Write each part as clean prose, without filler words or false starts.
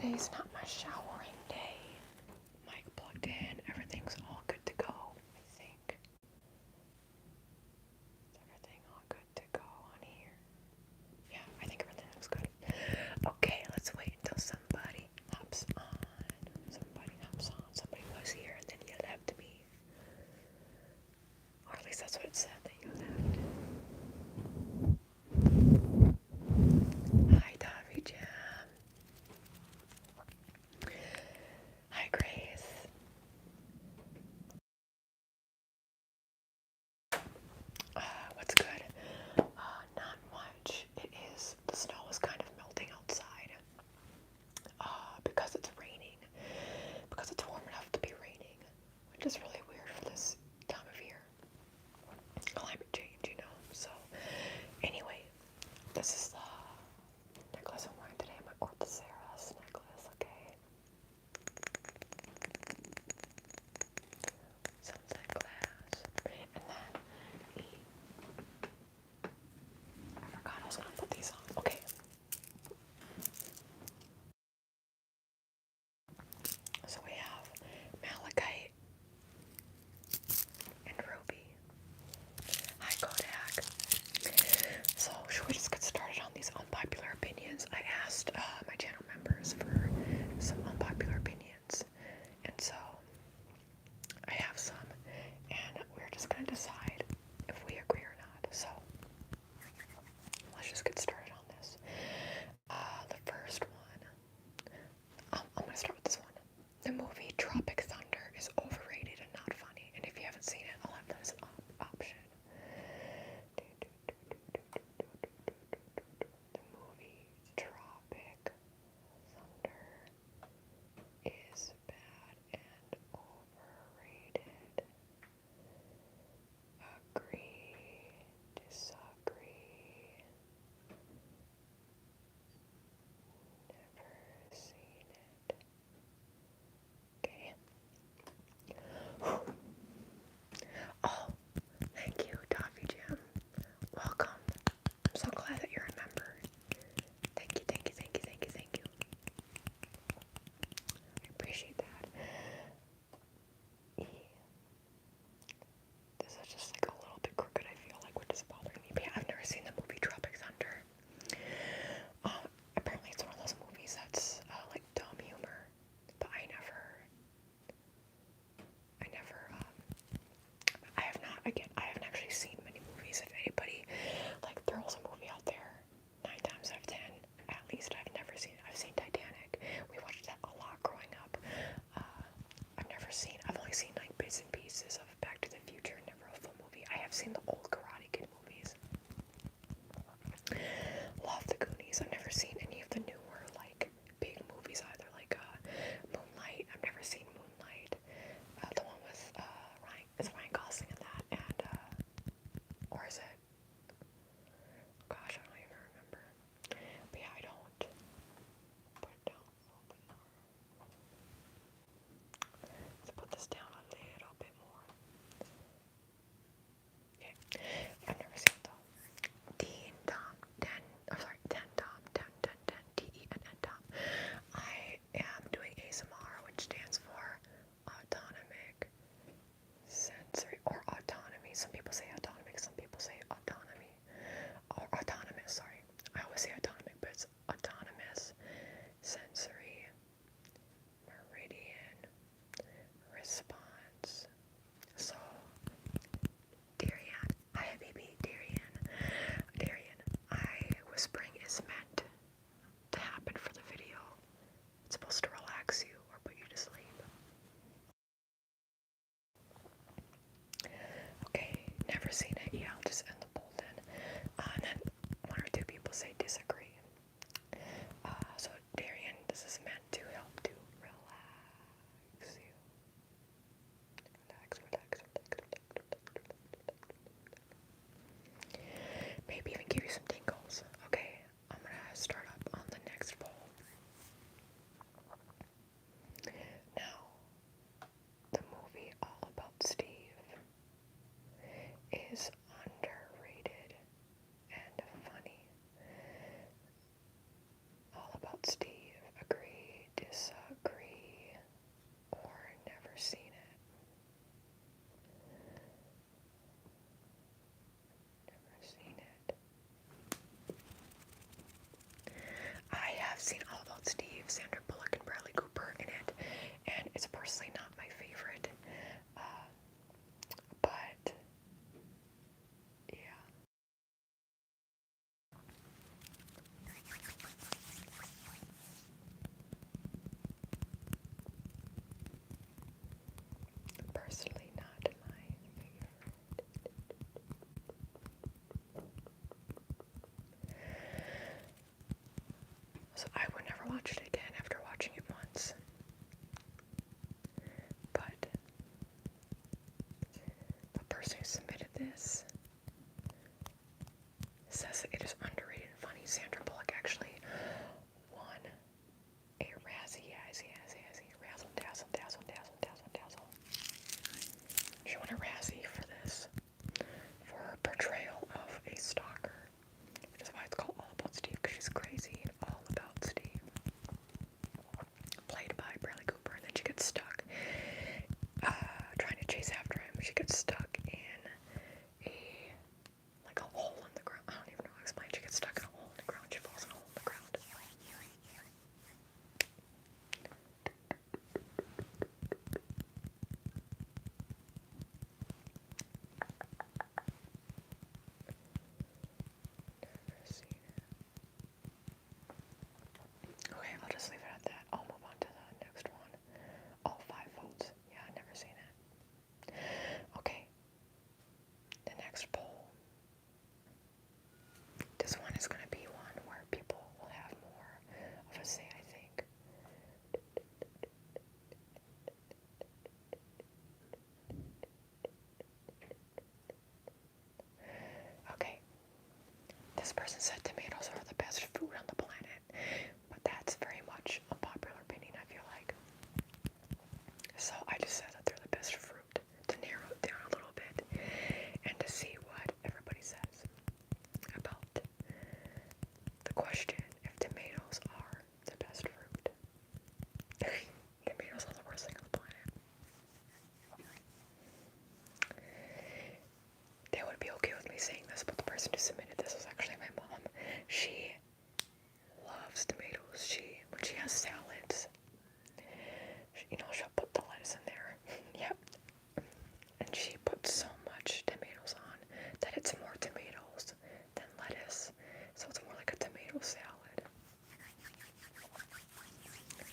Today's not my showering day. Mic plugged in. Everything's all good to go, I think. Is everything all good to go on here? Yeah, I think everything looks good. Okay, let's wait until somebody hops on. Somebody hops on. Somebody was here and then you left me. Or at least that's what it said, that you left. Hi, Davy Jam. So I would never watch it again after watching it once. But the person who submitted this says it is underrated and funny. Sandra Bullock actually won a Razzie, razzle dazzle dazzle dazzle dazzle dazzle. She won a Razzie for this, for her portrayal of a stalker, which is why it's called All About Steve, because she's crazy and all about Steve. Played by Bradley Cooper, and then she gets stuck trying to chase after him. She gets stuck in like a hole in the ground. I don't even know how to explain. She gets stuck in a hole in the ground. She falls in a hole in the ground. Never seen it. Okay, I'll just leave it at that. I'll move on to the next one. All 5 votes. Yeah, I've never seen it. Okay. The next poll. This one is going to be one where people will have more of a say, I think. Okay. This person said tomatoes are the best food on the planet, but that's very much a popular opinion, I feel like. So I just said that they're the best fruit to narrow it down a little bit and to see what everybody says about the question if tomatoes are the best fruit. Tomatoes are the worst thing on the planet. They would be okay with me saying this, but the person who submitted this was actually my mom. She loves tomatoes. When she has salads, she'll put the lettuce in there. Yep. And she puts so much tomatoes on that it's more tomatoes than lettuce. So it's more like a tomato salad.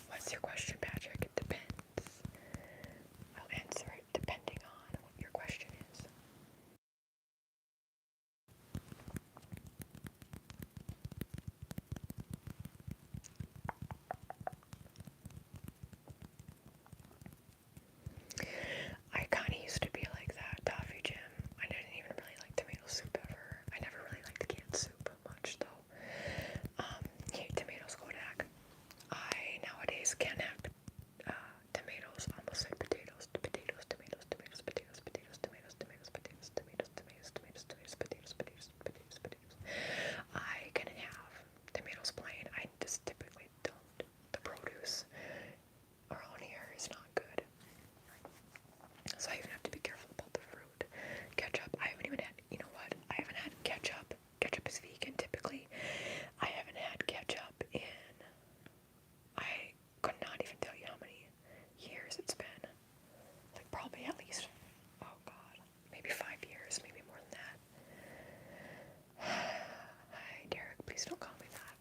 What's your question, Patrick? It depends. I'll answer it depending on what your question is. I kind of used to be like that, Toffee Jim. I didn't even really like tomato soup ever. I never really liked canned soup much, though. Tomatoes go back. I nowadays can have tomatoes, almost like potatoes, tomatoes, tomatoes, tomatoes, potatoes, potatoes, tomatoes, tomatoes, potatoes, tomatoes, tomatoes, tomatoes, tomatoes, potatoes, potatoes, potatoes, potatoes. I can have tomatoes plain. I just typically don't. The produce around here is not good. So I even have to be careful about the fruit. Ketchup, I haven't even had, you know what? I haven't had ketchup. Ketchup is vegan typically. I haven't had ketchup in, I could not even tell you how many years it's been. Like probably at least, oh god, maybe 5 years, maybe more than that. Hi Derek, please don't call me that.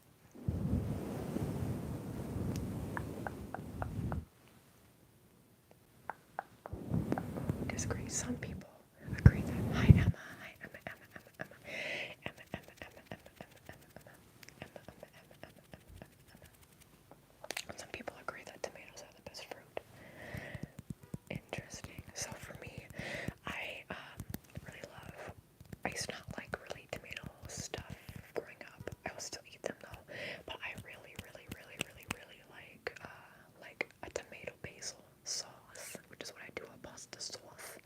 Disagree. Some people agree that. Hi Emma. Hi Emma. Emma. Emma. Emma. Emma. Emma. Emma. Emma. Emma. Emma. Emma. Emma. Emma. Emma. Emma. Some people agree that tomatoes are the best fruit. Interesting. So for me, I really love. I used to not like really tomato stuff growing up. I will still eat them though, but I really, really, really, really, really like a tomato basil sauce, which is what I do, a pasta sauce.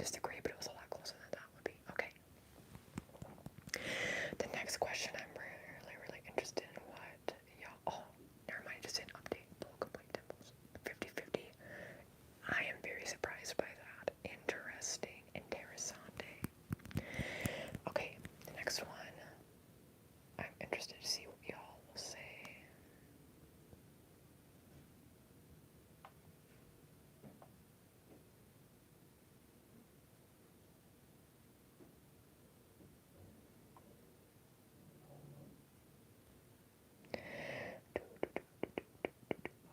disagree, but it was a lot closer than that would be. Okay. The next question, I'm really interested in what y'all. Oh, never mind. Just an update. Full complete temples. 50-50. I am very surprised by that. Interesting. Interessante. Okay, the next one. I'm interested to see what y'all will say.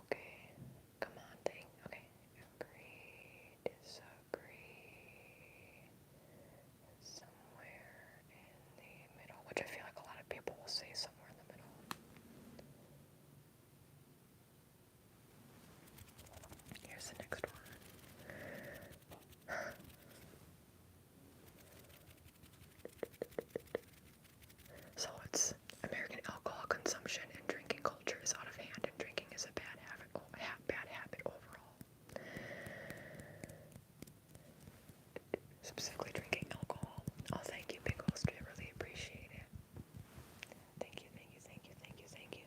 Okay, come on, thing. Okay, agree, disagree. Somewhere in the middle, which I feel like a lot of people will say somewhere in the middle. Here's the next one. So it's American alcohol consumption and drinking culture is out of hand, and drinking is a bad habit overall. Specifically drinking alcohol. Oh, thank you, Big Host. I really appreciate it. Thank you, thank you, thank you, thank you, thank you.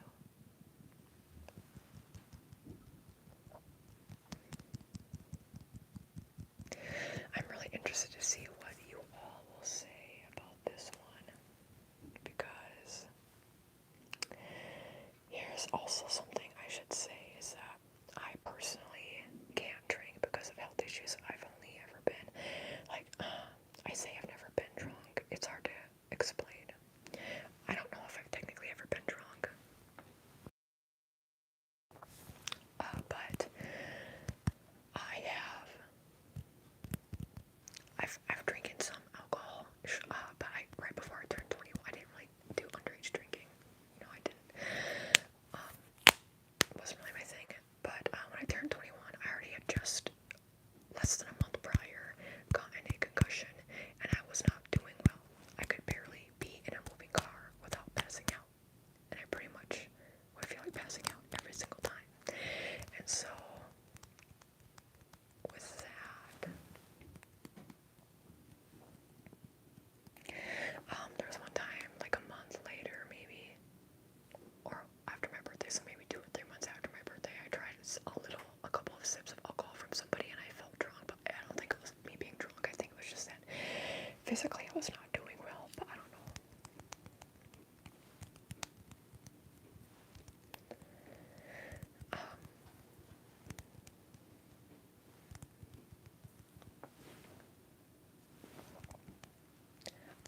I'm really interested to see what you all will say about this one, because here's also something I should say is that I personally can't drink because of health issues. I've only ever been, like, I say I've never been drunk. It's hard to explain. I don't know if I've technically ever been drunk. But I have. I've drinking some alcohol, but right before I turned 21, I didn't really do underage drinking. You know, I didn't. It wasn't really my thing. But when I turned 21, I already had just less than a month prior gotten a concussion, and I was not doing well. I could barely be in a moving car without passing out, and I pretty much would feel like passing out every single time. And so, with that, there was one time, like a month later, maybe, or after my birthday, so maybe 2 or 3 months after my birthday, I tried a couple of sips of alcohol from somebody, and I felt drunk, but I don't think it was me being drunk. I think it was just that physically I was not doing well, but I don't know.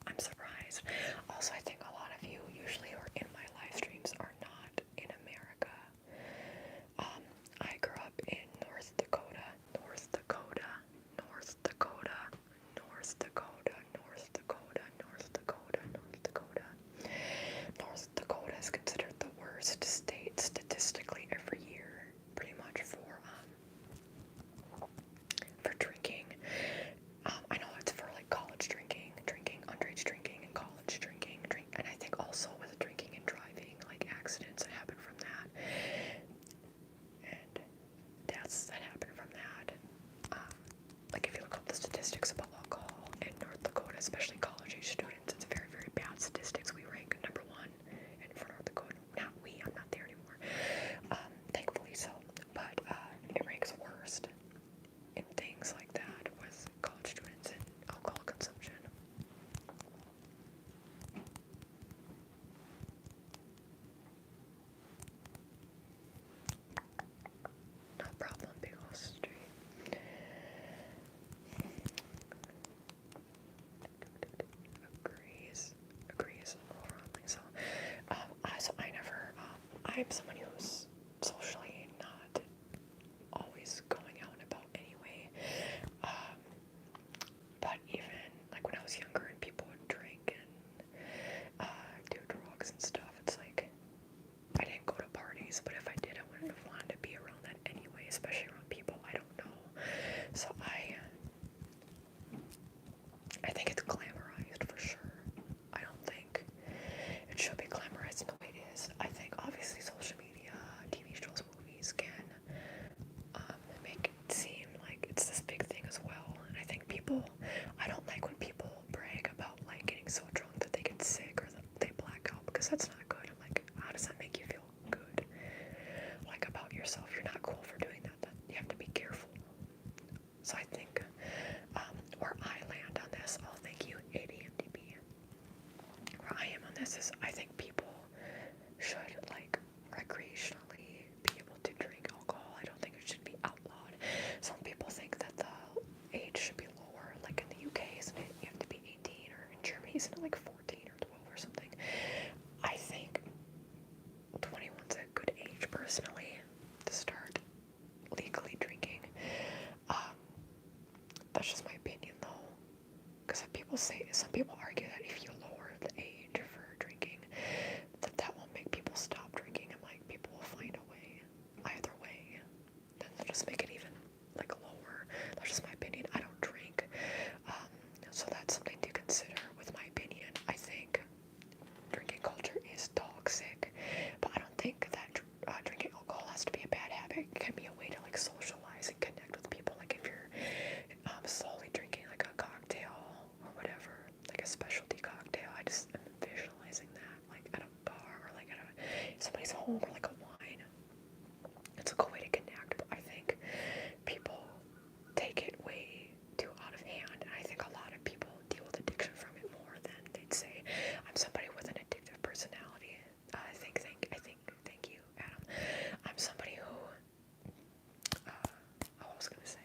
I'm surprised. Also, I think a lot of you usually who are in my live streams are not in America. I grew up in North Dakota, North Dakota, North Dakota, North Dakota, North Dakota, North Dakota, North Dakota. North Dakota is considered the worst state statistically every year, pretty much for drinking. I know it's for like college drinking, underage drinking, and college drinking, and I think also with drinking and driving, like accidents that happen from that, and deaths that happen from that. Like if you look up the statistics about alcohol in North Dakota, especially college-age students, it's very, very bad statistics. We rank number 1 for North Dakota. Not we, I'm not there anymore. Thankfully so, but it ranks worst in things like that with college students and alcohol consumption. No problem, Big Old Street. Agrees overwhelmingly. So I never, I'm someone who's socially not always going out and about anyway. But even like when I was younger and people would drink and do drugs and stuff, it's like I didn't go to parties, but if I did, I wouldn't have wanted to be around that anyway, especially around people I don't know. So I think it's glamorized for sure. I don't think it should be glamorized in the way it is. I think obviously social media drugs, that's not good. I'm like, how does that make you feel good? Like, about yourself. You're not cool for doing that. You have to be careful. So I think where I land on this, oh, thank you, ADMDB. Where I am on this is I think people should, like, recreationally be able to drink alcohol. I don't think it should be outlawed. Some people think that the age should be lower, like in the UK, isn't it? You have to be 18, or in Germany, isn't it like 14 or 12 or something? I think 21's a good age, personally, to start legally drinking. That's just my opinion, though. Because some people argue that if you lower the age for drinking, that won't make people stop drinking. I'm like, people will find a way. Either way. Then they'll just make it even, like, lower. That's just my opinion. I don't drink. So that's something to consider with my opinion. I think drinking culture is toxic, but I don't think that drinking alcohol has to be a bad habit. It can be a way to, like, socialize and connect with people. Like, if you're slowly drinking, like, a cocktail or whatever, like a specialty cocktail, I just am visualizing that, like, at a bar or, like, at somebody's home, or, like, a wine. It's a cool way to connect, but I think people take it way too out of hand, and I think a lot of people deal with addiction from it more than they'd say. I'm somebody with an addictive personality. Thank you, Adam. I'm somebody who, I was gonna say,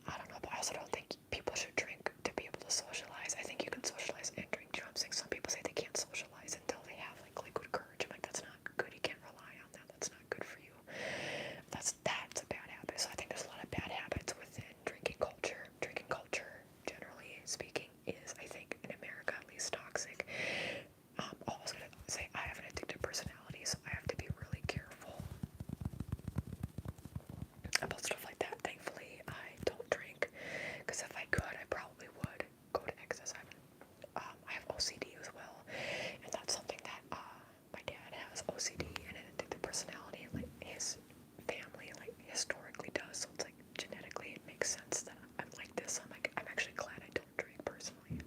I don't know, but I also don't think people should drink to be able to socialize. I think you can socialize and drink. Do you know what I'm saying? Some people say they can't socialize until they have, like, liquid courage. I'm like, that's not good. You can't rely on that. That's not good for you. That's a bad habit. So I think there's a lot of bad habits within drinking culture. Drinking culture, generally speaking, is, I think, in America at least, toxic. I was gonna say, I have an addictive personality, so I have to be really careful about stuff like that. Thankfully, I don't drink, because if I could, I probably would go to excess. I have OCD as well, and that's something that my dad has OCD and an addictive personality, and, like, his family, like, historically does. So it's like genetically, it makes sense that I'm like this. I'm actually glad I don't drink personally.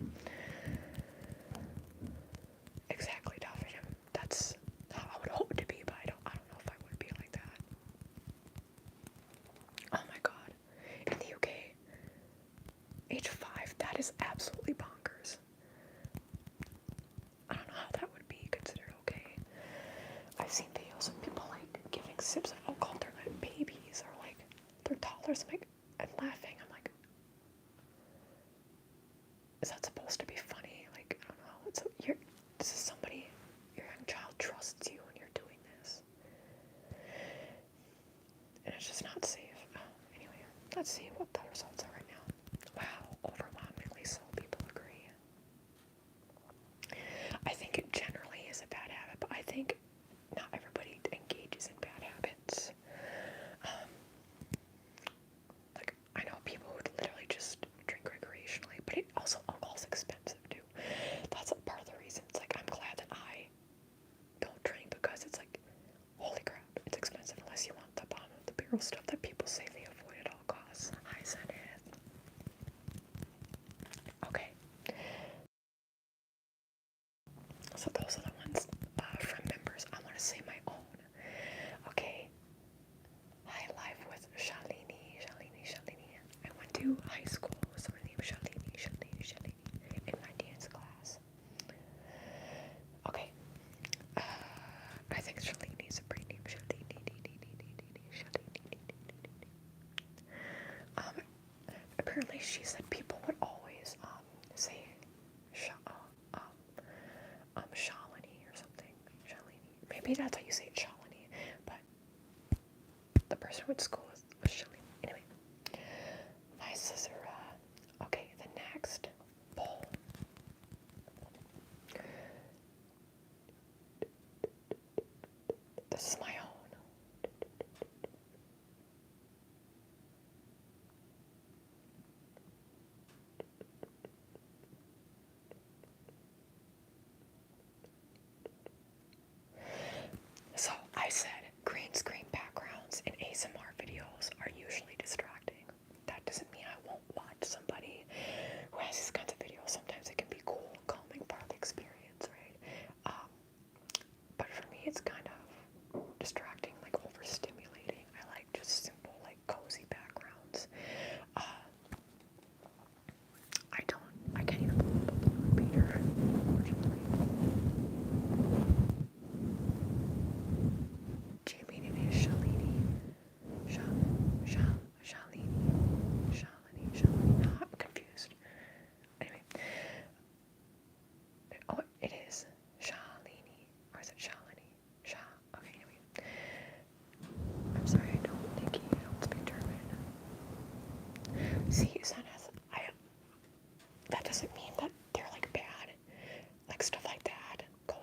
Exactly, David. That's how I would hope to be, but I don't know if I would be like that. Oh my god. In the UK, age 5, that is absolutely bonkers. I don't know how that would be considered okay. I've seen videos of people, like, giving sips of alcohol to their babies, or, like, their toddlers. I'm laughing. I'm like, is that supposed to be funny? Like, I don't know. This is somebody, your young child trusts you when you're doing this. And it's just not safe. Anyway, let's see what the results are right now. Wow, overwhelmingly so, people agree. I think it generally is a bad habit, but I think not everybody engages in bad habits. Like, I know people who literally just drink recreationally, but alcohol's expensive too. That's a part of the reason. It's like, I'm glad that I don't drink, because it's like, holy crap, it's expensive unless you want the bottom of the barrel stuff that people say they avoid at all costs. I said it. Okay. So those are the ones from members. I want to say my own. Okay. Hi, live with Shalini. I went to high school with someone named Shalini in my dance class. Okay. I think Shalini's a pretty name. Apparently she said people would always say Shalini or something. Shalini. Maybe that's how you say it, Shalini. But the person who went to school was Shalini. Anyway. My sister, okay, the next poll. This is my own. So I said green screen backgrounds in ASMR videos are usually distracting. That doesn't mean I won't watch somebody who has these kinds of videos. Sometimes it can be cool, calming part of the experience, right?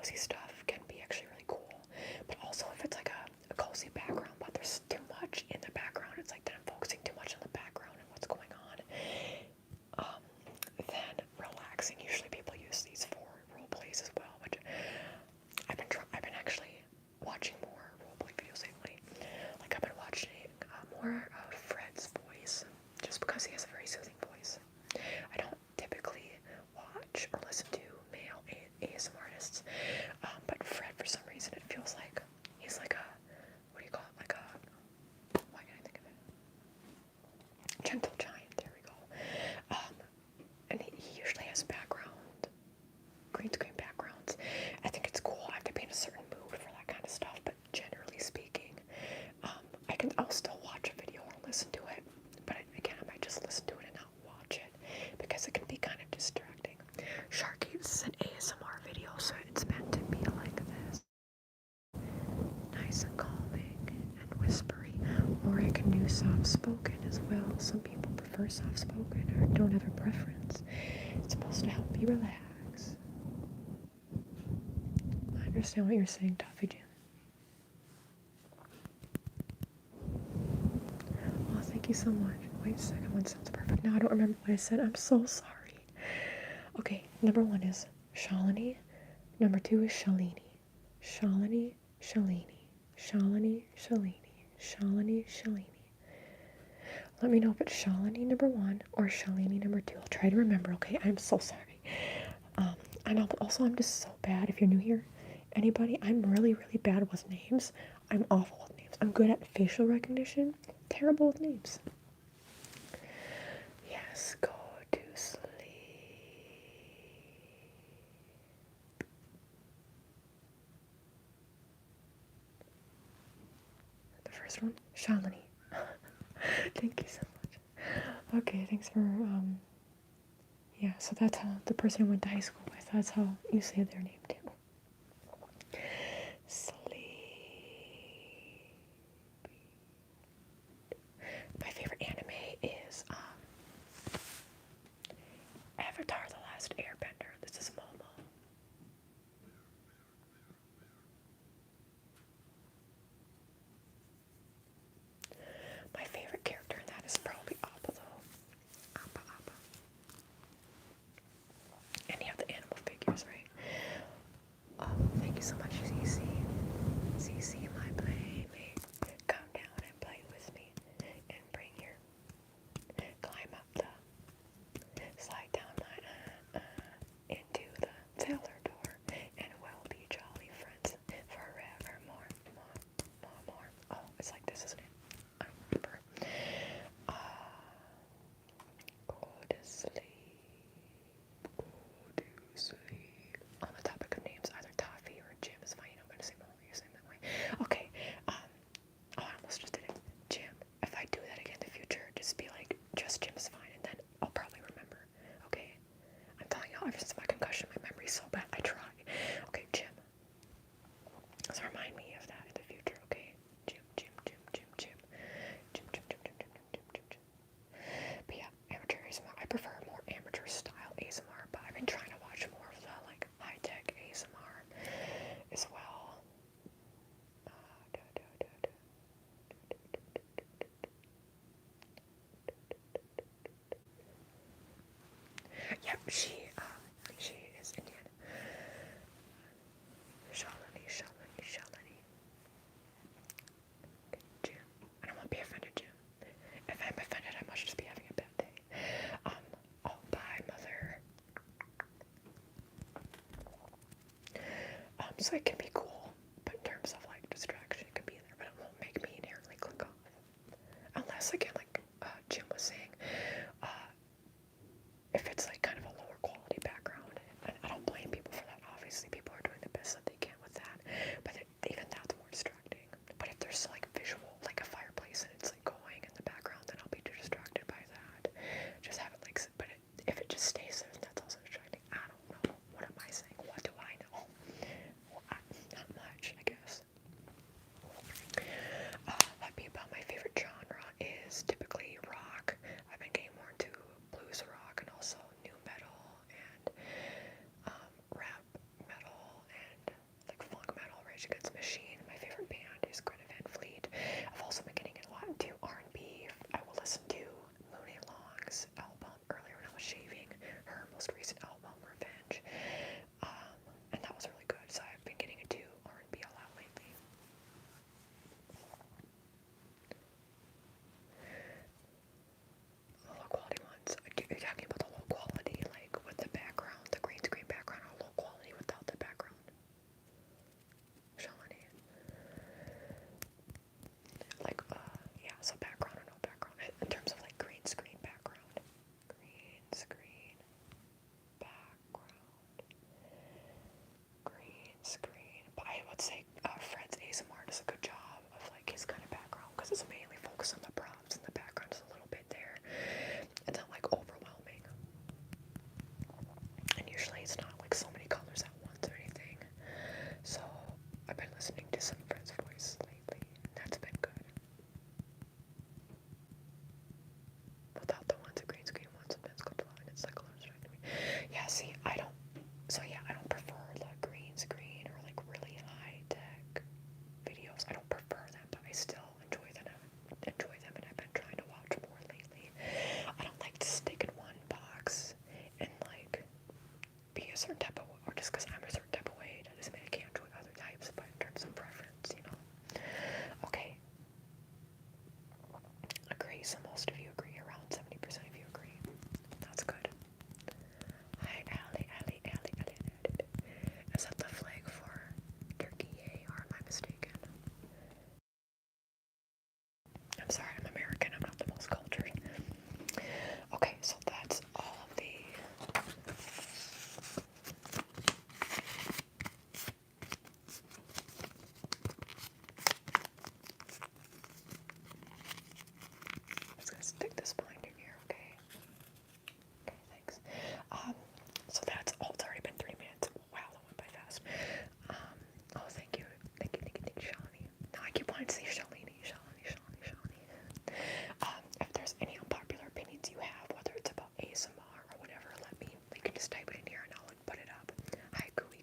cozy stuff can be actually really cool. But also if it's like a cozy background, but there's too much in the background, it's like then I'm focusing too much on the background and what's going on. Then relaxing. Usually people use these for role plays as well, which I've been actually watching more role play videos lately. Like I've been watching more of Fred's voice, just because he has a very soothing voice. I don't typically watch or listen to male ASMR artists, but Fred, for some reason, it feels like he's like a, what do you call it? Like a, why can't I think of it? Gentle giant. There we go. And he usually has green screen backgrounds. I think it's cool. I have to be in a certain mood for that kind of stuff, but generally speaking, I'll still watch a video or listen to it, but again, I might just listen to it and not watch it, because it can be kind of distracting. Sharky, this is an ASMR video, so it's meant to be like this. Nice and calming and whispery, or I can do soft-spoken as well. Some people prefer soft-spoken or don't have a preference. It's supposed to help you relax. I understand what you're saying, Toffee Jim. Oh, thank you so much. Wait a second, one sounds perfect. Now I don't remember what I said. I'm so sorry. Okay, number 1 is Shalini. Number 2 is Shalini. Shalini, Shalini. Shalini, Shalini. Shalini, Shalini. Let me know if it's Shalini number 1 or Shalini number 2. I'll try to remember, okay? I'm so sorry. And also, I'm just so bad. If you're new here, anybody, I'm really, really bad with names. I'm awful with names. I'm good at facial recognition, terrible with names. Yes, go to sleep. The first one, Shalini. Thank you so much. Okay, thanks for, yeah, so that's how the person I went to high school with, that's how you say their name too. Sleep. My favorite anime is Avatar: The Last Airbender. This is Momo. My favorite character in that is probably Appa, though. Appa. And you have the animal figures, right? Oh, thank you so much, CC. CC, my playmate. Come down and play with me. And bring your... Climb up the... Slide down my... into the cellar door. And we'll be jolly friends forevermore. More. Oh, it's like this, isn't it? I don't remember. Go to sleep. Go to sleep. On the topic of names, either Toffee or Jim is fine. I'm going to say more. You're saying that way. Okay. Oh, I almost just did it. Jim. If I do that again in the future, just be like, just Jim's fine, and then I'll probably remember. Okay? I'm telling you, ever since my concussion, my memory's so bad. I try. Okay, Jim. So remind me of that in the future, okay? Jim. But yeah, amateur ASMR. I prefer more amateur style ASMR, but I've been trying to watch more of the like high-tech ASMR as well. Yep, she is Indian. Shalini. Jim. I don't want to be offended, Jim. If I'm offended, I must just be having a bad day. Oh, bye, mother. So it can be cool, but in terms of like distraction, it can be there, but it won't make me inherently click off. Unless, again, like Jim was saying, if it's like kind of a lower quality background, and I don't blame people for that. Obviously, people are doing the best that they can with that, but even that's more distracting. But if there's like visual, like a fireplace, and it's like going in the background, then I'll be too distracted by that. Just have it like, but if it just stays there, that's also distracting. I don't know. What am I saying? What do I know? Well, not much, I guess. That'd be about my favorite genre is to Rage Against the Machine. My favorite band is Greta Van Fleet. I've also been getting a lot into R&B. I will listen to Monet Long's album earlier when I was shaving, her most recent album, Revenge. And that was really good, so I've been getting into R&B a lot lately. Low quality ones. You're talking about the low quality, like with the background, the green screen background, or low quality without the background? Shalini. Like, yeah, so background or no background. In terms of like green screen background. Green screen background. Green screen. But I would say Fred's ASMR does a good job of like his kind of background because it's mainly focused on the props and the background is a little bit there. It's not like overwhelming. And usually it's not like so many colors at once or anything. So I've been listening to some Fred's voice lately. That's been good. Without the ones, the green screen ones, sometimes go to and it's like a little strange to me. Yeah, see, I don't prefer the green screen or like really high tech videos. I don't prefer them, but I still enjoy them and I've been trying to watch more lately. I don't like to stick in one box and like be a certain type of, or just because I'm a certain type of way, that doesn't mean I can't enjoy other types, but in terms of preference, you know. Okay. Agree, so most of you agree, around 70% of you agree. That's good. Hi, Allie. Is that the flag for Turkey, or am I mistaken? I'm sorry, I'm American, I'm not the most cultured. Okay, so that's all of the... I'm just gonna stick this behind your ear, okay? Okay, thanks. So that's all. It's already been 3 minutes. Wow, that went by fast. Oh, thank you, Shalini. Now I keep wanting to say Shalini. If there's any unpopular opinions you have, whether it's about ASMR or whatever, you can just type it in here and I'll put it up. Hi, gooey.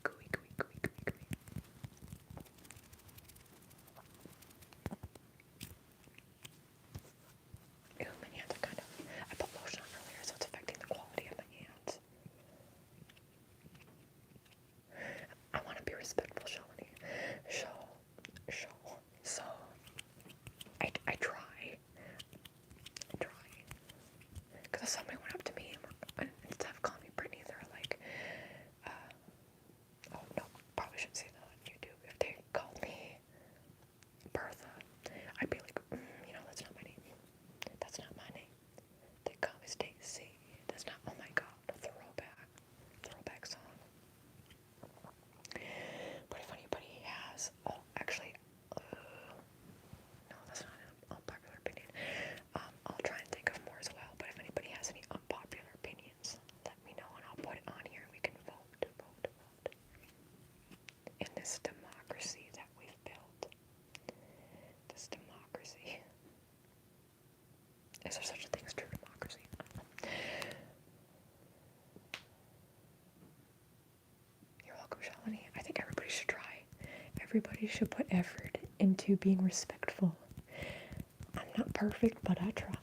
Ew, my hands are kind of, I put lotion on earlier, so it's affecting the quality of my hands. I want to be respectful, Shalini. So, I try. Because if somebody went up to me and instead of calling me Brittney, they're like, oh no, probably shouldn't say that on YouTube. If they called me Bertha, I'd be like, that's not my name. That's not my name. They call me Stacy. That's not, oh my god, throwback song. But if anybody has, actually, no, that's not an unpopular opinion. I'll try and think of more as well, but if anybody has any unpopular opinions, let me know and I'll put it on here and we can vote. In this democracy that we've built. This democracy. Is there such a thing as true democracy? You're welcome, Shalini. I think everybody should try. Everybody should put effort into being respectful. I'm not perfect, but I try.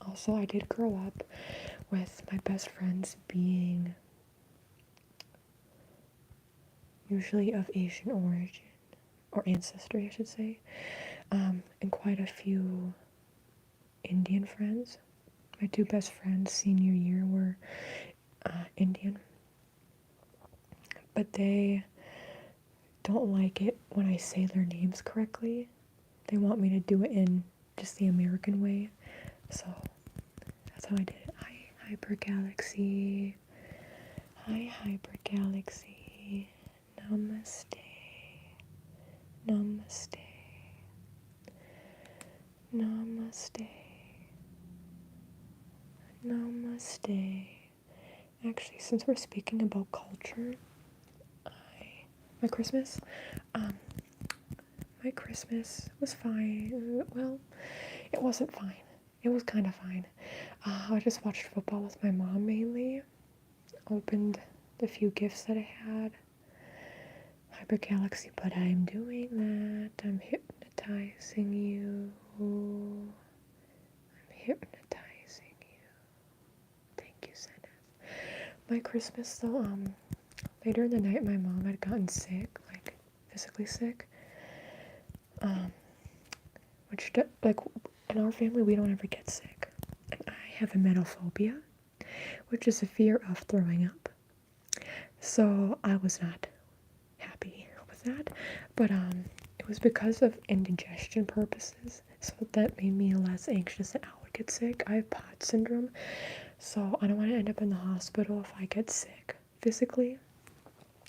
Also, I did grow up with my best friends being usually of Asian origin, or ancestry, I should say, and quite a few Indian friends. My 2 best friends senior year were Indian, but they don't like it when I say their names correctly. They want me to do it in just the American way, so that's how I did it. Hi, Hypergalaxy. Hi, Hypergalaxy. Namaste. Actually, since we're speaking about culture, my Christmas was fine. Well, it wasn't fine. It was kind of fine. I just watched football with my mom mainly. Opened the few gifts that I had. Hi, separate galaxy, but I'm doing that. I'm hypnotizing you. I'm hypnotizing you. Thank you, Senna. My Christmas, though, later in the night, my mom had gotten sick, like, physically sick. Which, like, in our family, we don't ever get sick. And I have emetophobia, which is a fear of throwing up. So I was not happy with that. But it was because of indigestion purposes. So that made me less anxious that I would get sick. I have POTS syndrome. So I don't want to end up in the hospital if I get sick physically.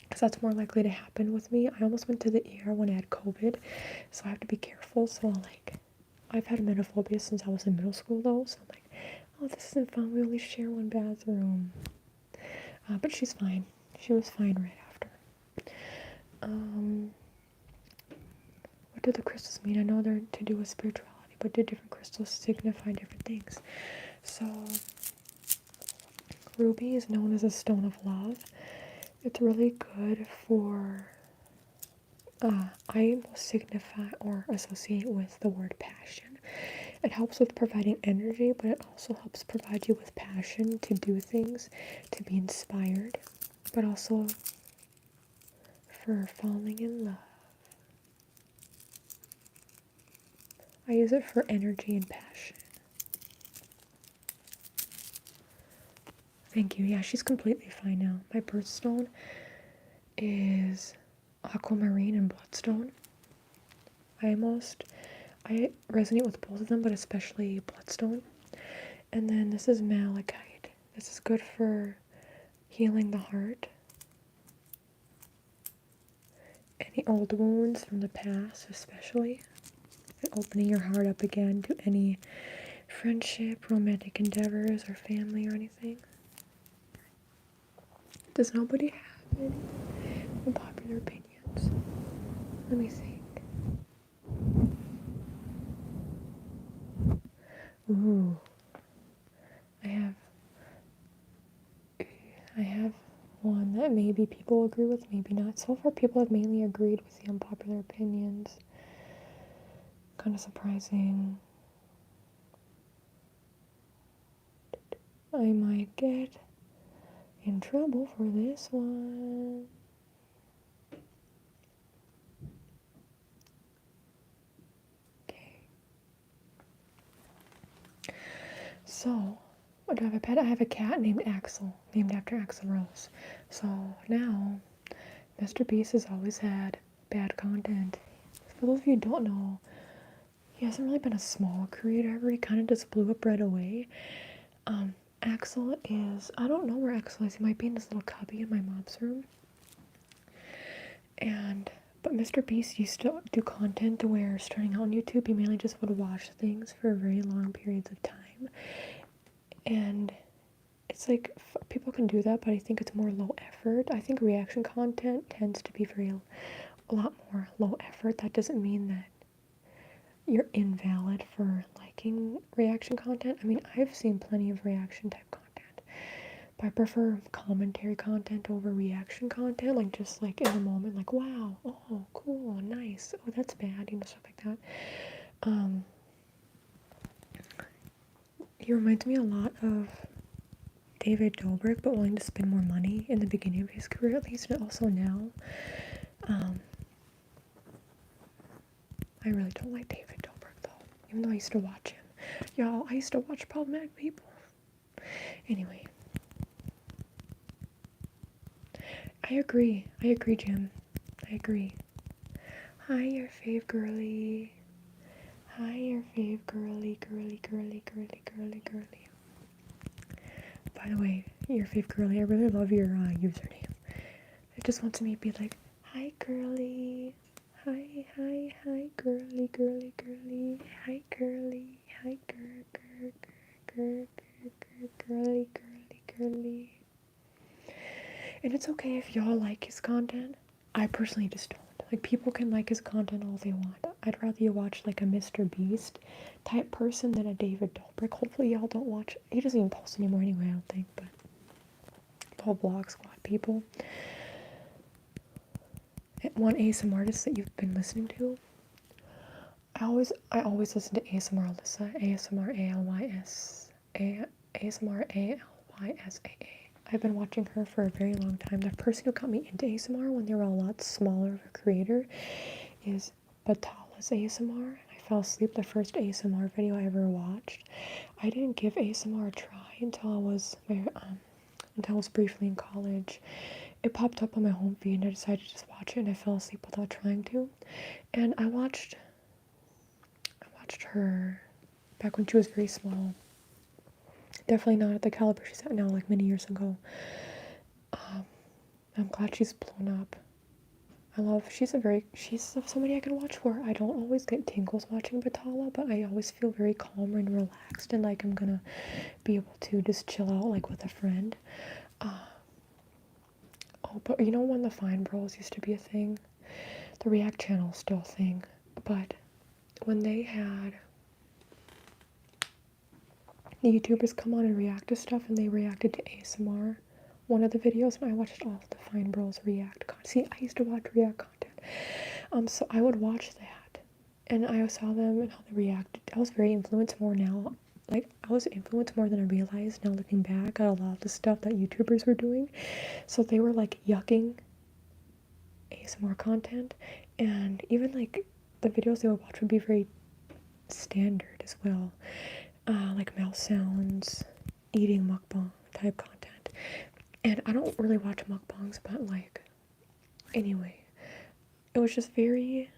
Because that's more likely to happen with me. I almost went to the ER when I had COVID. So I have to be careful. So, like, I've had emetophobia since I was in middle school, though. So I'm like, oh, this isn't fun. We only share one bathroom. But she's fine. She was fine right after. What do the crystals mean? I know they're to do with spirituality, but do different crystals signify different things? So, ruby is known as a stone of love. It's really good for, I will signify or associate with the word passion. It helps with providing energy, but it also helps provide you with passion to do things, to be inspired, but also for falling in love. I use it for energy and passion. Thank you. Yeah, she's completely fine now. My birthstone is aquamarine and bloodstone. I resonate with both of them, but especially bloodstone. And then this is malachite. This is good for healing the heart. Any old wounds from the past, especially. And opening your heart up again to any friendship, romantic endeavors, or family or anything. Does nobody have any unpopular opinions? Let me think. Ooh. I have one that maybe people agree with, maybe not. So far, people have mainly agreed with the unpopular opinions. Kind of surprising. I might get in trouble for this one. Okay. So, what do I have a pet? I have a cat named Axel, named after Axl Rose. So now, Mr. Beast has always had bad content. For those of you who don't know, he hasn't really been a small creator ever. He kind of just blew up right away. Axel is, I don't know where Axel is. He might be in this little cubby in my mom's room. But Mr. Beast used to do content where, starting out on YouTube, he mainly just would watch things for very long periods of time. And it's like, people can do that, but I think it's more low effort. I think reaction content tends to be a lot more low effort. That doesn't mean that you're invalid for liking reaction content. I mean, I've seen plenty of reaction type content, but I prefer commentary content over reaction content, like just like in the moment, like, wow, oh, cool, nice, oh, that's bad, you know, stuff like that. He reminds me a lot of David Dobrik, but willing to spend more money in the beginning of his career, at least, and also now. I really don't like David Dobrik, though, even though I used to watch him. Y'all, I used to watch Problematic People. Anyway. I agree, Jim. I agree. Hi, your fave girly. Hi, your fave girly. By the way, your fave girly, I really love your username. It just wants me to be like, hi, girly. Hi, girly. Hi, girly. Hi, girly. And it's okay if y'all like his content. I personally just don't. Like, people can like his content all they want. I'd rather you watch like a Mr. Beast type person than a David Dobrik. Hopefully y'all don't watch. He doesn't even post anymore anyway, I don't think, but the whole Vlog Squad people. one ASMR artist that you've been listening to? I always listen to ASMR Alyssa, ASMR ALYS, ASMR ALYSAA. I've been watching her for a very long time. The person who got me into ASMR when they were a lot smaller of a creator is Batala's ASMR. I fell asleep the first ASMR video I ever watched. I didn't give ASMR a try until I was briefly in college. It popped up on my home feed and I decided to just watch it, and I fell asleep without trying to. And I watched her back when she was very small. Definitely not at the caliber she's at now, like many years ago. I'm glad she's blown up. She's somebody I can watch for. I don't always get tingles watching Batala, but I always feel very calm and relaxed, and like I'm gonna be able to just chill out like with a friend. But you know when the Fine Bros used to be a thing? The React channel is still a thing, but when they had the YouTubers come on and react to stuff, and they reacted to ASMR, one of the videos, and I watched all of the Fine Bros react content. See, I used to watch react content. So I would watch that, and I saw them and how they reacted. I was very influenced more now. Like, I was influenced more than I realized now looking back at a lot of the stuff that YouTubers were doing. So they were like yucking ASMR content, and even like the videos they would watch would be very standard as well. Like mouse sounds, eating mukbang type content. And I don't really watch mukbangs, but like, anyway, it was just very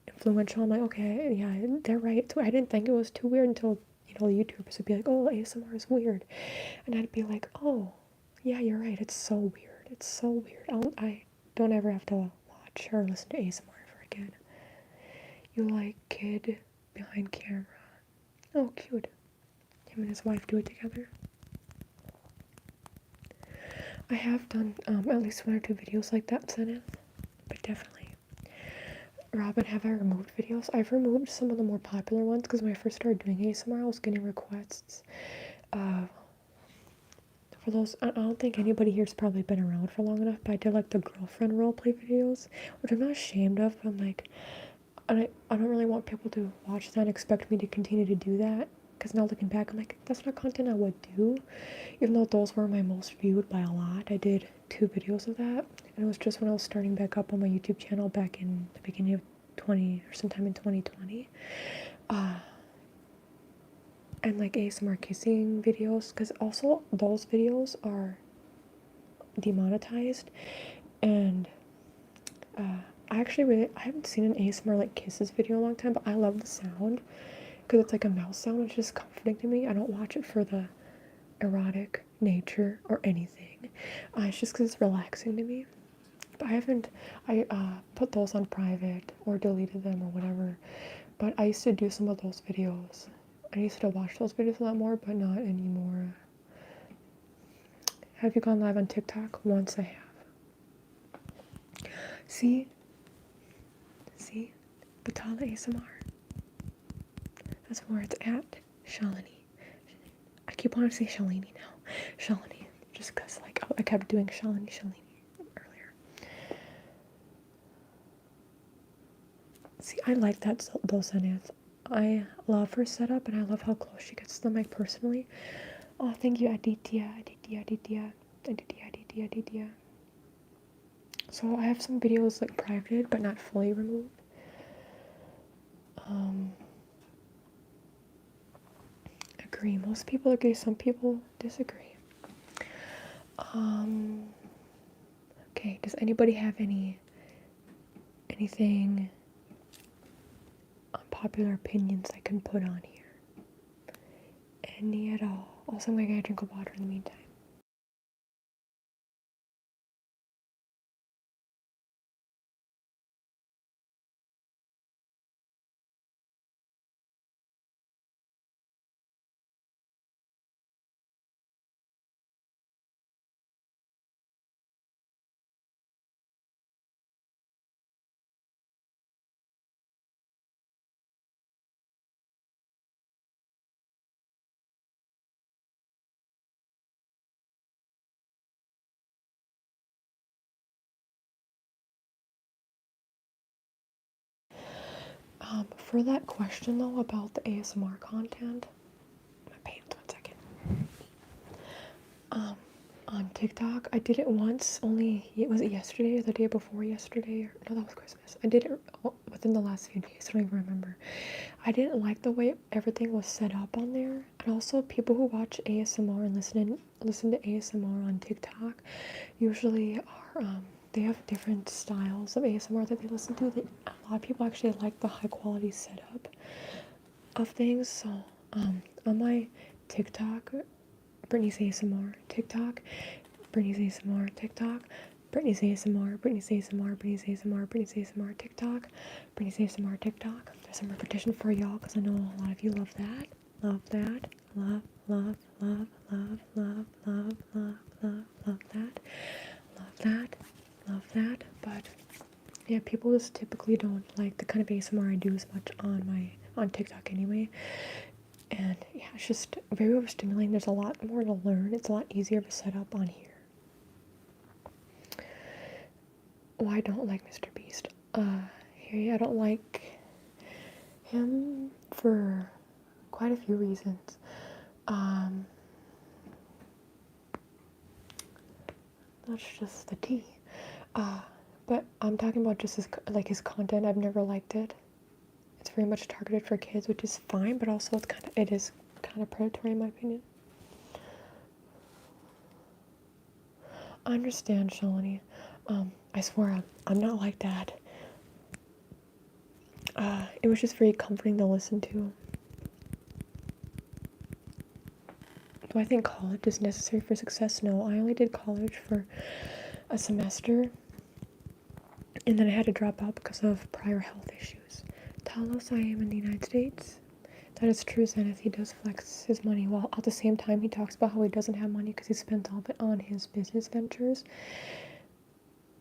influential. I'm like, okay, yeah, they're right. So I didn't think it was too weird until, the YouTubers would be like, oh, ASMR is weird. And I'd be like, oh, yeah, you're right. It's so weird. It's so weird. I don't ever have to watch or listen to ASMR ever again. You like kid behind camera. Oh, cute. Him and his wife do it together. I have done at least 1 or 2 videos like that, Zenith. But definitely. Robin, have I removed videos? I've removed some of the more popular ones because when I first started doing ASMR, I was getting requests. For those, I don't think anybody here's probably been around for long enough, but I did like the girlfriend roleplay videos, which I'm not ashamed of, but I'm like, I don't really want people to watch that and expect me to continue to do that, because now looking back, I'm like, that's not content I would do, even though those were my most viewed by a lot. I did 2 videos of that, and it was just when I was starting back up on my YouTube channel back in the beginning of sometime in 2020, and like ASMR kissing videos, because also those videos are demonetized, and I haven't seen an ASMR like kisses video in a long time, but I love the sound because it's like a mouse sound. It's just comforting to me. I don't watch it for the erotic nature or anything. It's just because it's relaxing to me. But I put those on private or deleted them or whatever. But I used to do some of those videos. I used to watch those videos a lot more, but not anymore. Have you gone live on TikTok? Once I have. See? Batala ASMR. That's where it's at. Shalini. I keep wanting to say Shalini now. Shalini. Just because, like, I kept doing Shalini earlier. See, I like those Zenith. I love her setup, and I love how close she gets to the mic personally. Oh, thank you, Aditya. So I have some videos like privated, but not fully removed. Agree. Most people agree. Some people disagree. Okay. Does anybody have anything unpopular opinions I can put on here? Any at all? Also, I'm gonna drink of water in the meantime. For that question though about the ASMR content, my pants, 1 second. On TikTok, I did it once, was it yesterday or the day before yesterday? No, that was Christmas. I did it within the last few days, I don't even remember. I didn't like the way everything was set up on there. And also, people who watch ASMR and listen to ASMR on TikTok usually are, they have different styles of ASMR that they listen to. A lot of people actually like the high quality setup of things. So, on my TikTok, Brittney's ASMR TikTok, Brittney's ASMR TikTok, Brittney's ASMR, Brittney's ASMR, Brittney's ASMR, Brittney's ASMR TikTok, Brittney's ASMR TikTok. There's some repetition for y'all because I know a lot of you love that. Love that. Love, love, love, love, love, love, love, love, love that. Love that. Love that. But yeah, people just typically don't like the kind of ASMR I do as much on TikTok anyway. And yeah, it's just very overstimulating. There's a lot more to learn. It's a lot easier to set up on here. Why I don't like Mr. Beast? I don't like him for quite a few reasons. That's just the tea. But I'm talking about just his content. I've never liked it. It's very much targeted for kids, which is fine, but also it is kind of predatory in my opinion. I understand, Shalini. I swear I'm not like that. It was just very comforting to listen to. Do I think college is necessary for success? No, I only did college for a semester, and then I had to drop out because of prior health issues. Talos, I am in the United States. That is true, Zenith. He does flex his money, while at the same time he talks about how he doesn't have money because he spent all of it on his business ventures.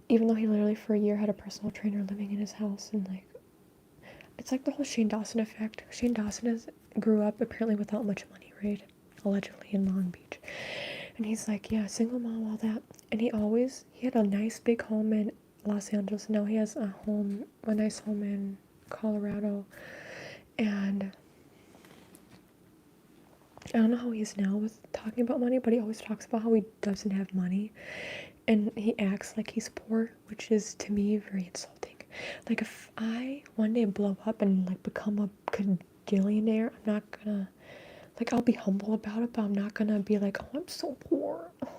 Even though he literally for a year had a personal trainer living in his house, and it's like the whole Shane Dawson effect. Shane Dawson grew up apparently without much money, right? Allegedly in Long Beach. And he's like, yeah, single mom, all that. And he had a nice big home in Los Angeles. Now he has a nice home in Colorado. And I don't know how he is now with talking about money, but he always talks about how he doesn't have money. And he acts like he's poor, which is, to me, very insulting. Like, if I one day blow up and, become a cajillionaire, I'm not gonna, I'll be humble about it, but I'm not gonna be like, oh, I'm so poor. Oh,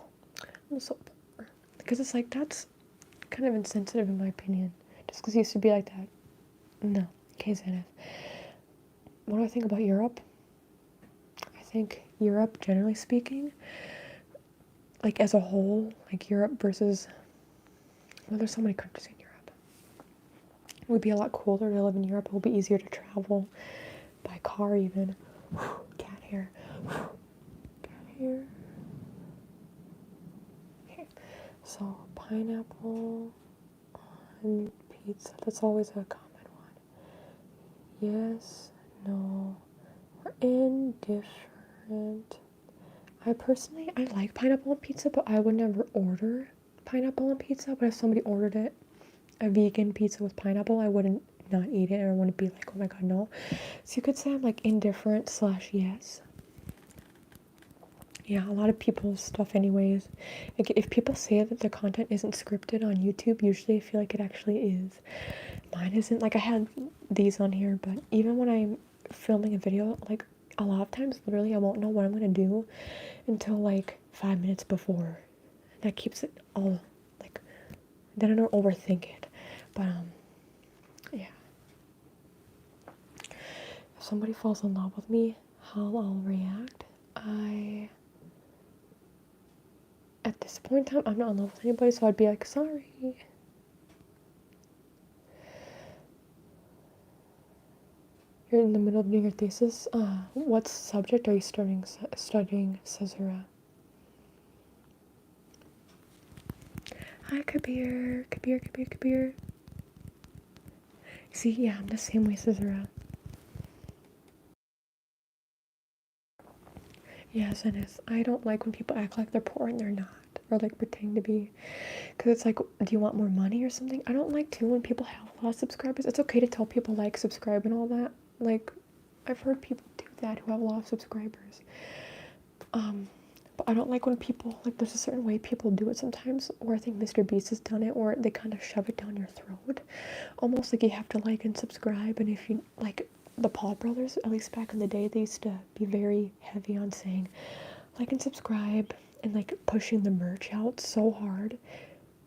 I'm so poor. Because it's that's kind of insensitive in my opinion. Just because he used to be like that. No. Okay, Zenith. What do I think about Europe? I think Europe, generally speaking, as a whole, Europe versus, well, there's so many countries in Europe. It would be a lot cooler to live in Europe. It would be easier to travel by car even. Cat hair. Cat hair. Okay, so pineapple on pizza. That's always a common one. Yes, no, or indifferent. I like pineapple on pizza, but I would never order pineapple on pizza. But if somebody ordered it, a vegan pizza with pineapple, I wouldn't not eat it, and I wouldn't be like, oh my god, no. So you could say I'm indifferent / yes. Yeah, a lot of people's stuff anyways. If people say that the content isn't scripted on YouTube, usually I feel like it actually is. Mine isn't. I had these on here, but even when I'm filming a video, a lot of times, literally, I won't know what I'm gonna do until 5 minutes before. That keeps it all then I don't overthink it. But yeah. If somebody falls in love with me, how I'll react. At this point in time, I'm not in love with anybody, so I'd be like, sorry. You're in the middle of doing your thesis. What subject are you studying, Cesara? Hi, Kabir. See, yeah, I'm the same way, Cesara. Yeah, Zenith, I don't like when people act like they're poor and they're not. or like pretend to be, because it's like, do you want more money or something? I don't like too when people have a lot of subscribers. It's okay to tell people like, subscribe and all that. Like, I've heard people do that who have a lot of subscribers. But I don't like when people, like, there's a certain way people do it sometimes, or I think Mr. Beast has done it, where they kind of shove it down your throat. Almost like you have to like and subscribe, and if you, like, the Paul brothers, at least back in the day, they used to be very heavy on saying, like and subscribe, and like pushing the merch out so hard.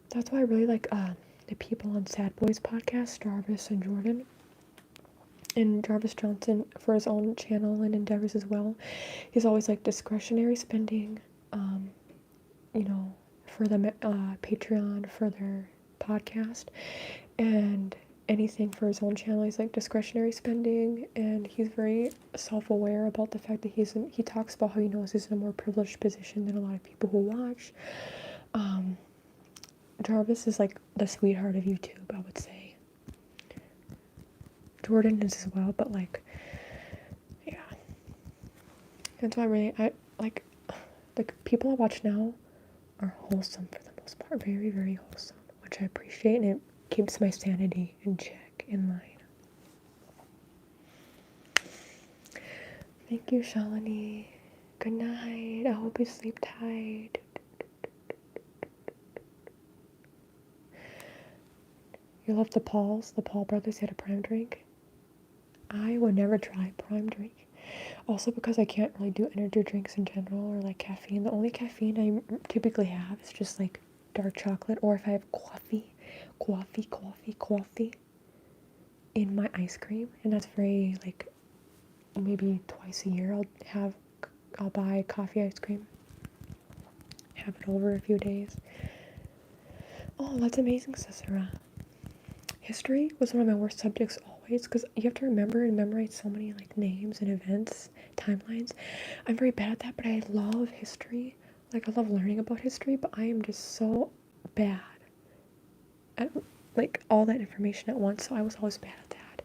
That's why I really like the people on Sad Boys podcast, Jarvis and Jordan. And Jarvis Johnson, for his own channel and endeavors as well, he's always like discretionary spending, you know, for the Patreon, for their podcast, and anything for his own channel. He's like discretionary spending, and he's very self-aware about the fact that he talks about how he knows he's in a more privileged position than a lot of people who watch. Jarvis is like the sweetheart of YouTube, I would say. Jordan is as well, but like, yeah. That's why I like the people I watch now are wholesome for the most part, very, very wholesome, which I appreciate, and it keeps my sanity in check, in line. Thank you, Shalini. Good night. I hope you sleep tight. You love the Pauls? The Paul brothers had a prime drink? I would never try prime drink. Also because I can't really do energy drinks in general, or like caffeine. The only caffeine I typically have is just like dark chocolate, or if I have coffee in my ice cream, and that's very like maybe twice a year I'll buy coffee ice cream, have it over a few days. Oh, that's amazing, Cicera. History was one of my worst subjects always, because you have to remember and memorize so many like names and events, timelines. I'm very bad at that, but I love history. Like, I love learning about history, but I am just so bad at like all that information at once, so I was always bad at that.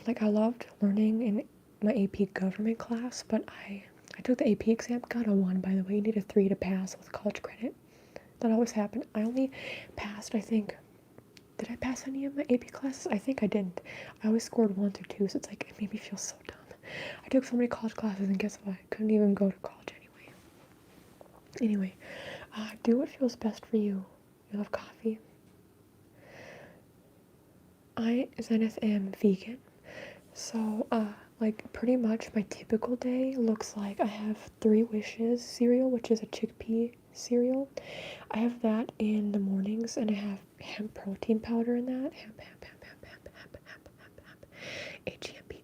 Like, I loved learning in my AP government class, but I took the AP exam, got a 1, by the way. You need a 3 to pass with college credit. That always happened. I only passed, I think, did I pass any of my AP classes? I think I didn't. I always scored 1s or 2s, so it's like, it made me feel so dumb. I took so many college classes, and guess what? I couldn't even go to college anyway. Do what feels best for you. You love coffee? I, Zenith, am vegan. So, like, pretty much my typical day looks like I have 3 Wishes cereal, which is a chickpea cereal. I have that in the mornings, and I have hemp protein powder in that. Hemp. H-E-M-P.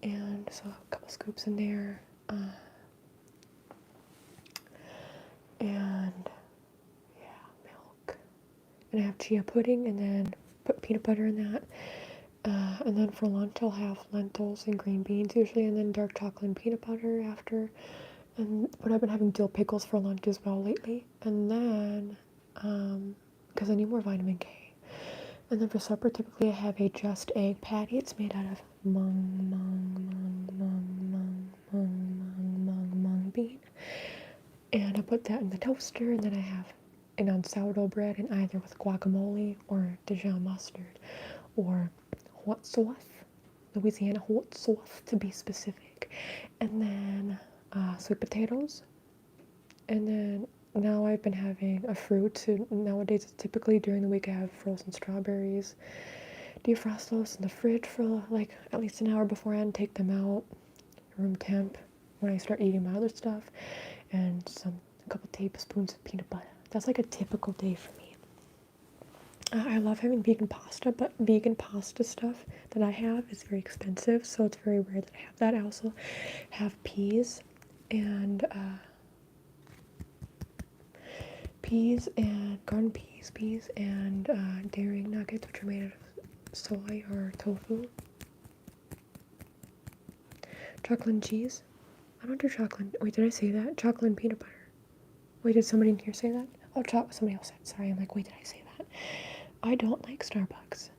And so a couple scoops in there. And yeah, milk. And I have chia pudding, and then put peanut butter in that. And then for lunch I'll have lentils and green beans usually, and then dark chocolate and peanut butter after. But I've been having dill pickles for lunch as well lately. And then, because I need more vitamin K. And then for supper, typically I have a just egg patty. It's made out of mung bean. And I put that in the toaster, and then I have it on sourdough bread, and either with guacamole or Dijon mustard or hot sauce, Louisiana hot sauce to be specific. And then sweet potatoes. And then now I've been having a fruit. So nowadays, it's typically during the week I have frozen strawberries. Defrost those in the fridge for like at least an hour beforehand, take them out, room temp, when I start eating my other stuff, and a couple tablespoons of peanut butter. That's like a typical day for me. I love having vegan pasta, but vegan pasta stuff that I have is very expensive, so it's very rare that I have that. I also have peas and garden peas and dairy nuggets, which are made out of soy or tofu. Chocolate and cheese. I don't do chocolate. Wait, did I say that? Chocolate and peanut butter. Wait, did somebody in here say that? Oh, somebody else said. Sorry, I'm like, wait, did I say that? I don't like Starbucks.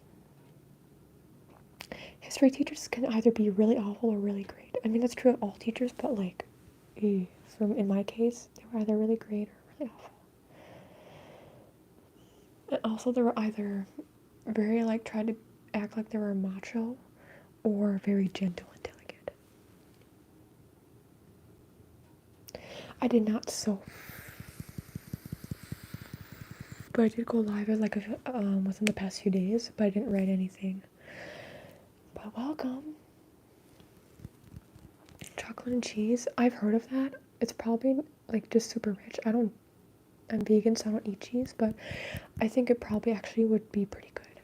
History teachers can either be really awful or really great. I mean, that's true of all teachers, but like, from in my case, they were either really great or really awful. And also, they were either very like tried to act like they were macho, or very gentle and delicate. I did not sew, but I did go live like within the past few days, but I didn't write anything. But welcome. Chocolate and cheese. I've heard of that. It's probably like just super rich. I'm vegan, so I don't eat cheese, but I think it probably actually would be pretty good,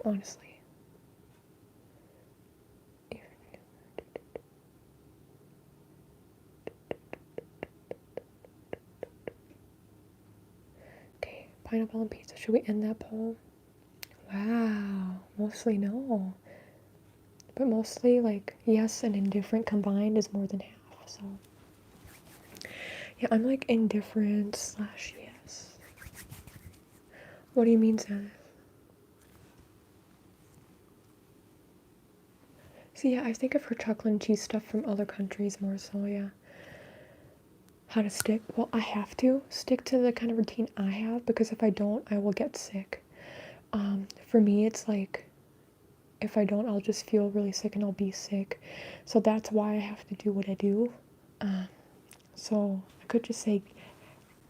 honestly. Okay, pineapple on pizza. Should we end that poll? Wow, mostly no. But mostly like yes and indifferent combined is more than half, so. Yeah, I'm like indifferent / yes. What do you mean, Seth? See, yeah, I think I've heard chocolate and cheese stuff from other countries more so, yeah. How to stick? Well, I have to stick to the kind of routine I have, because if I don't, I will get sick. For me, it's like, if I don't, I'll just feel really sick and I'll be sick. So that's why I have to do what I do. So I could just say,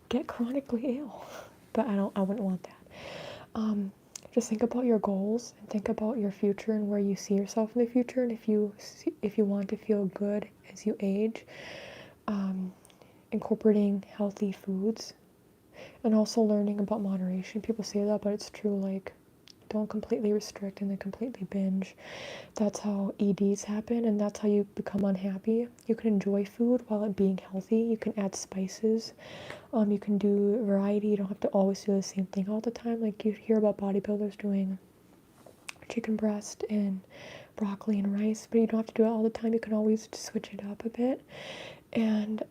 get chronically ill, but I wouldn't want that. Just think about your goals and think about your future and where you see yourself in the future, and if you want to feel good as you age, incorporating healthy foods, and also learning about moderation. People say that, but it's true. Like, don't completely restrict and then completely binge. That's how EDs happen, and that's how you become unhappy. You can enjoy food while it being healthy. You can add spices. You can do variety. You don't have to always do the same thing all the time. Like, you hear about bodybuilders doing chicken breast and broccoli and rice, but you don't have to do it all the time. You can always switch it up a bit. And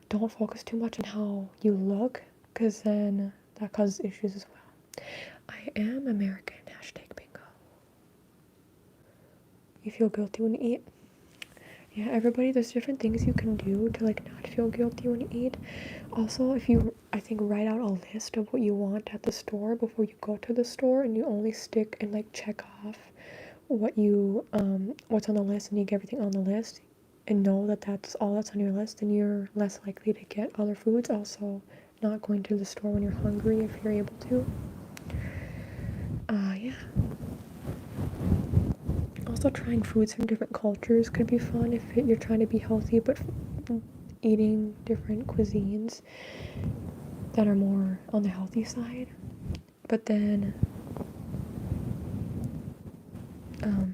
don't focus too much on how you look, because then that causes issues as well. I am American. #bingo. You feel guilty when you eat? Yeah, everybody, there's different things you can do to like not feel guilty when you eat. Also, if you, I think, write out a list of what you want at the store before you go to the store, and you only stick and like check off what you what's on the list, and you get everything on the list, and know that that's all that's on your list, then you're less likely to get other foods. Also, not going to the store when you're hungry if you're able to. Yeah. Also, trying foods from different cultures could be fun if you're trying to be healthy, but eating different cuisines that are more on the healthy side. But then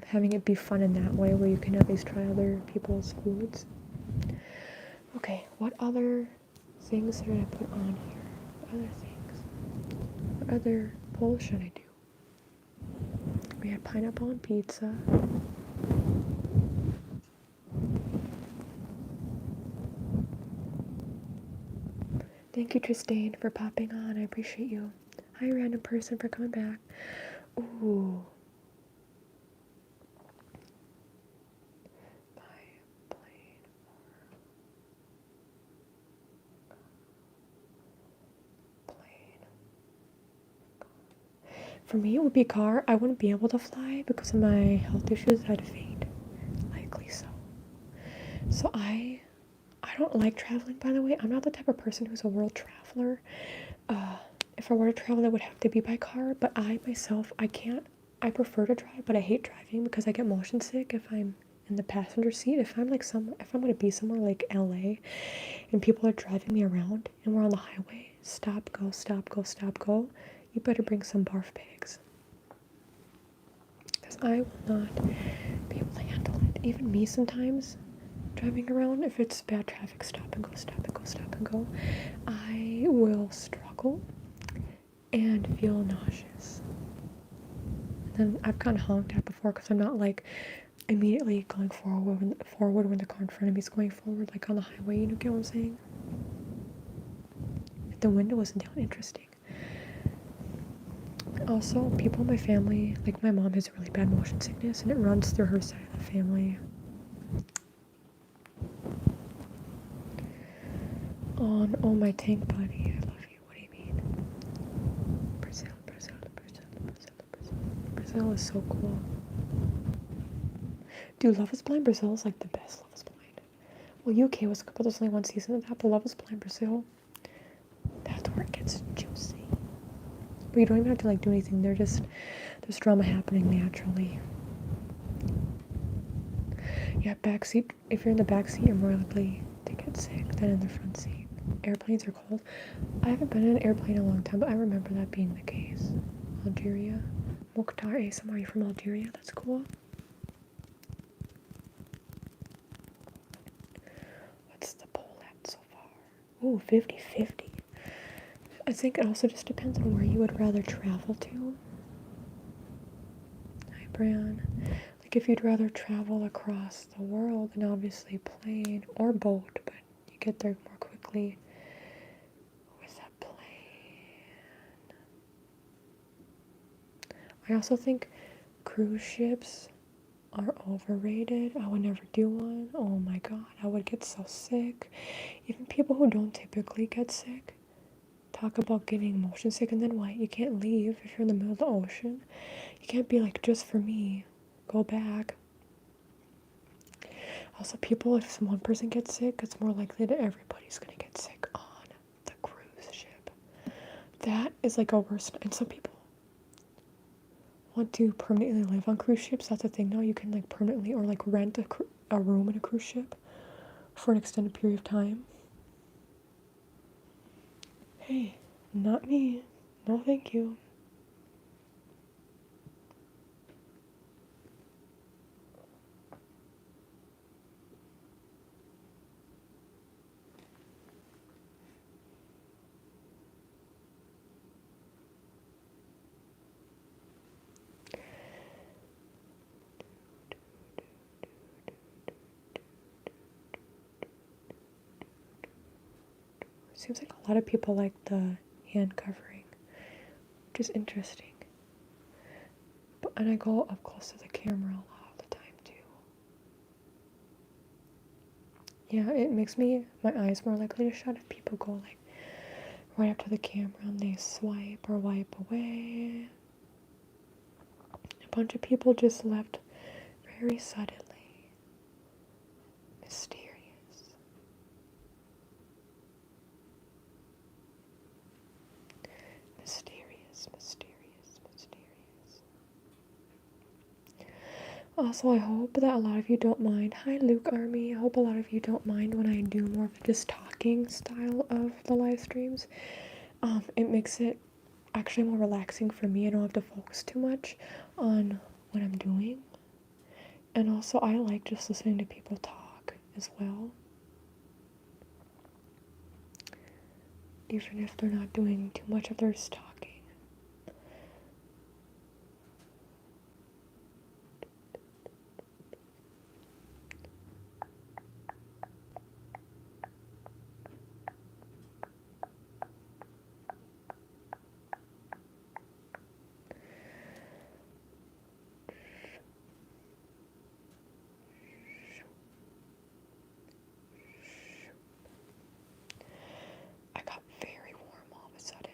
having it be fun in that way, where you can at least try other people's foods. Okay, what other things should I put on here? Other things. What other polls should I do? We had pineapple on pizza. Thank you, Tristane, for popping on. I appreciate you. Hi, random person, for coming back. Ooh. For me, it would be car. I wouldn't be able to fly because of my health issues. I'd faint, likely so. So I don't like traveling, by the way. I'm not the type of person who's a world traveler. If I were to travel, it would have to be by car. But I myself, I can't. I prefer to drive, but I hate driving because I get motion sick if I'm in the passenger seat. If I'm like if I'm gonna be somewhere like LA, and people are driving me around, and we're on the highway, stop, go, stop, go, stop, go. You better bring some barf bags, because I will not be able to handle it. Even me sometimes, driving around, if it's bad traffic, stop and go, stop and go, stop and go, I will struggle and feel nauseous. And then I've gotten honked at before because I'm not like immediately going forward when the car in front of me is going forward, like on the highway, you know, get what I'm saying? If the window wasn't down, interesting. Also, people in my family, like my mom has really bad motion sickness, and it runs through her side of the family. on. Oh, my tank buddy. I love you. What do you mean? Brazil, Brazil, Brazil, Brazil, Brazil. Brazil is so cool. Dude, Love is Blind Brazil is like the best Love is Blind. Well, UK was good, but there's only one season of that, but Love is Blind Brazil, that's where it gets juicy. But you don't even have to like do anything. There's drama happening naturally. Yeah, backseat. If you're in the backseat, you're more likely to get sick than in the front seat. Airplanes are cold. I haven't been in an airplane in a long time, but I remember that being the case. Algeria. Mokhtar Asam, are you from Algeria? That's cool. What's the poll at so far? Ooh, 50-50. I think it also just depends on where you would rather travel to. Hi, Brian. Like if you'd rather travel across the world, then obviously plane or boat, but you get there more quickly with a plane. I also think cruise ships are overrated. I would never do one. Oh my god, I would get so sick. Even people who don't typically get sick talk about getting motion sick, and then what? You can't leave if you're in the middle of the ocean. You can't be like, just for me, go back. Also, people, if one person gets sick, it's more likely that everybody's gonna get sick on the cruise ship. That is like a worst. And some people want to permanently live on cruise ships. That's a thing now. You can like permanently or like rent a room in a cruise ship for an extended period of time. Hey, not me. No, thank you. Seems like a lot of people like the hand covering, which is interesting. And I go up close to the camera a lot of the time too. Yeah, it makes my eyes more likely to shut if people go like right up to the camera and they swipe or wipe away. A bunch of people just left very suddenly. Mysterious. Mysterious, mysterious, mysterious. Also, I hope that a lot of you don't mind. Hi, Luke Army. I hope a lot of you don't mind when I do more of just talking style of the live streams. It makes it actually more relaxing for me. I don't have to focus too much on what I'm doing. And also, I like just listening to people talk as well. Even if they're not doing too much of their just talking. I got very warm all of a sudden.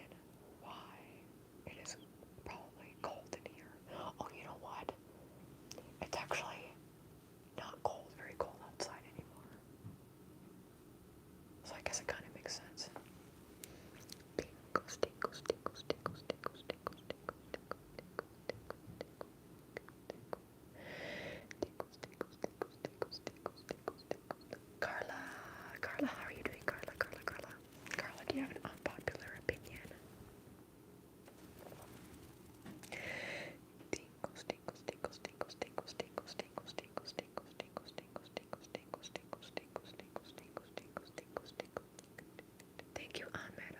Why? It is probably cold in here. Oh, you know what? It's actually not cold, very cold outside anymore. So I guess it kind of makes sense. Tingles, tingles, tingles, tingles, tingles, tingles, tingles, tingles, tingles, tingles, tingles, tingles, tingles, tingles, tingles, tingles. Carla, how are you doing, Carla? Carla, do you have an unpopular opinion? Tingles, tingles, tingles, tingles, tingles, tingles, tingles, tingles, tingles, tingles, tingles, tingles, tingles, tingles, tingles, tingles, tingles, tingles, tingles, tingles. Thank you, Ahmed.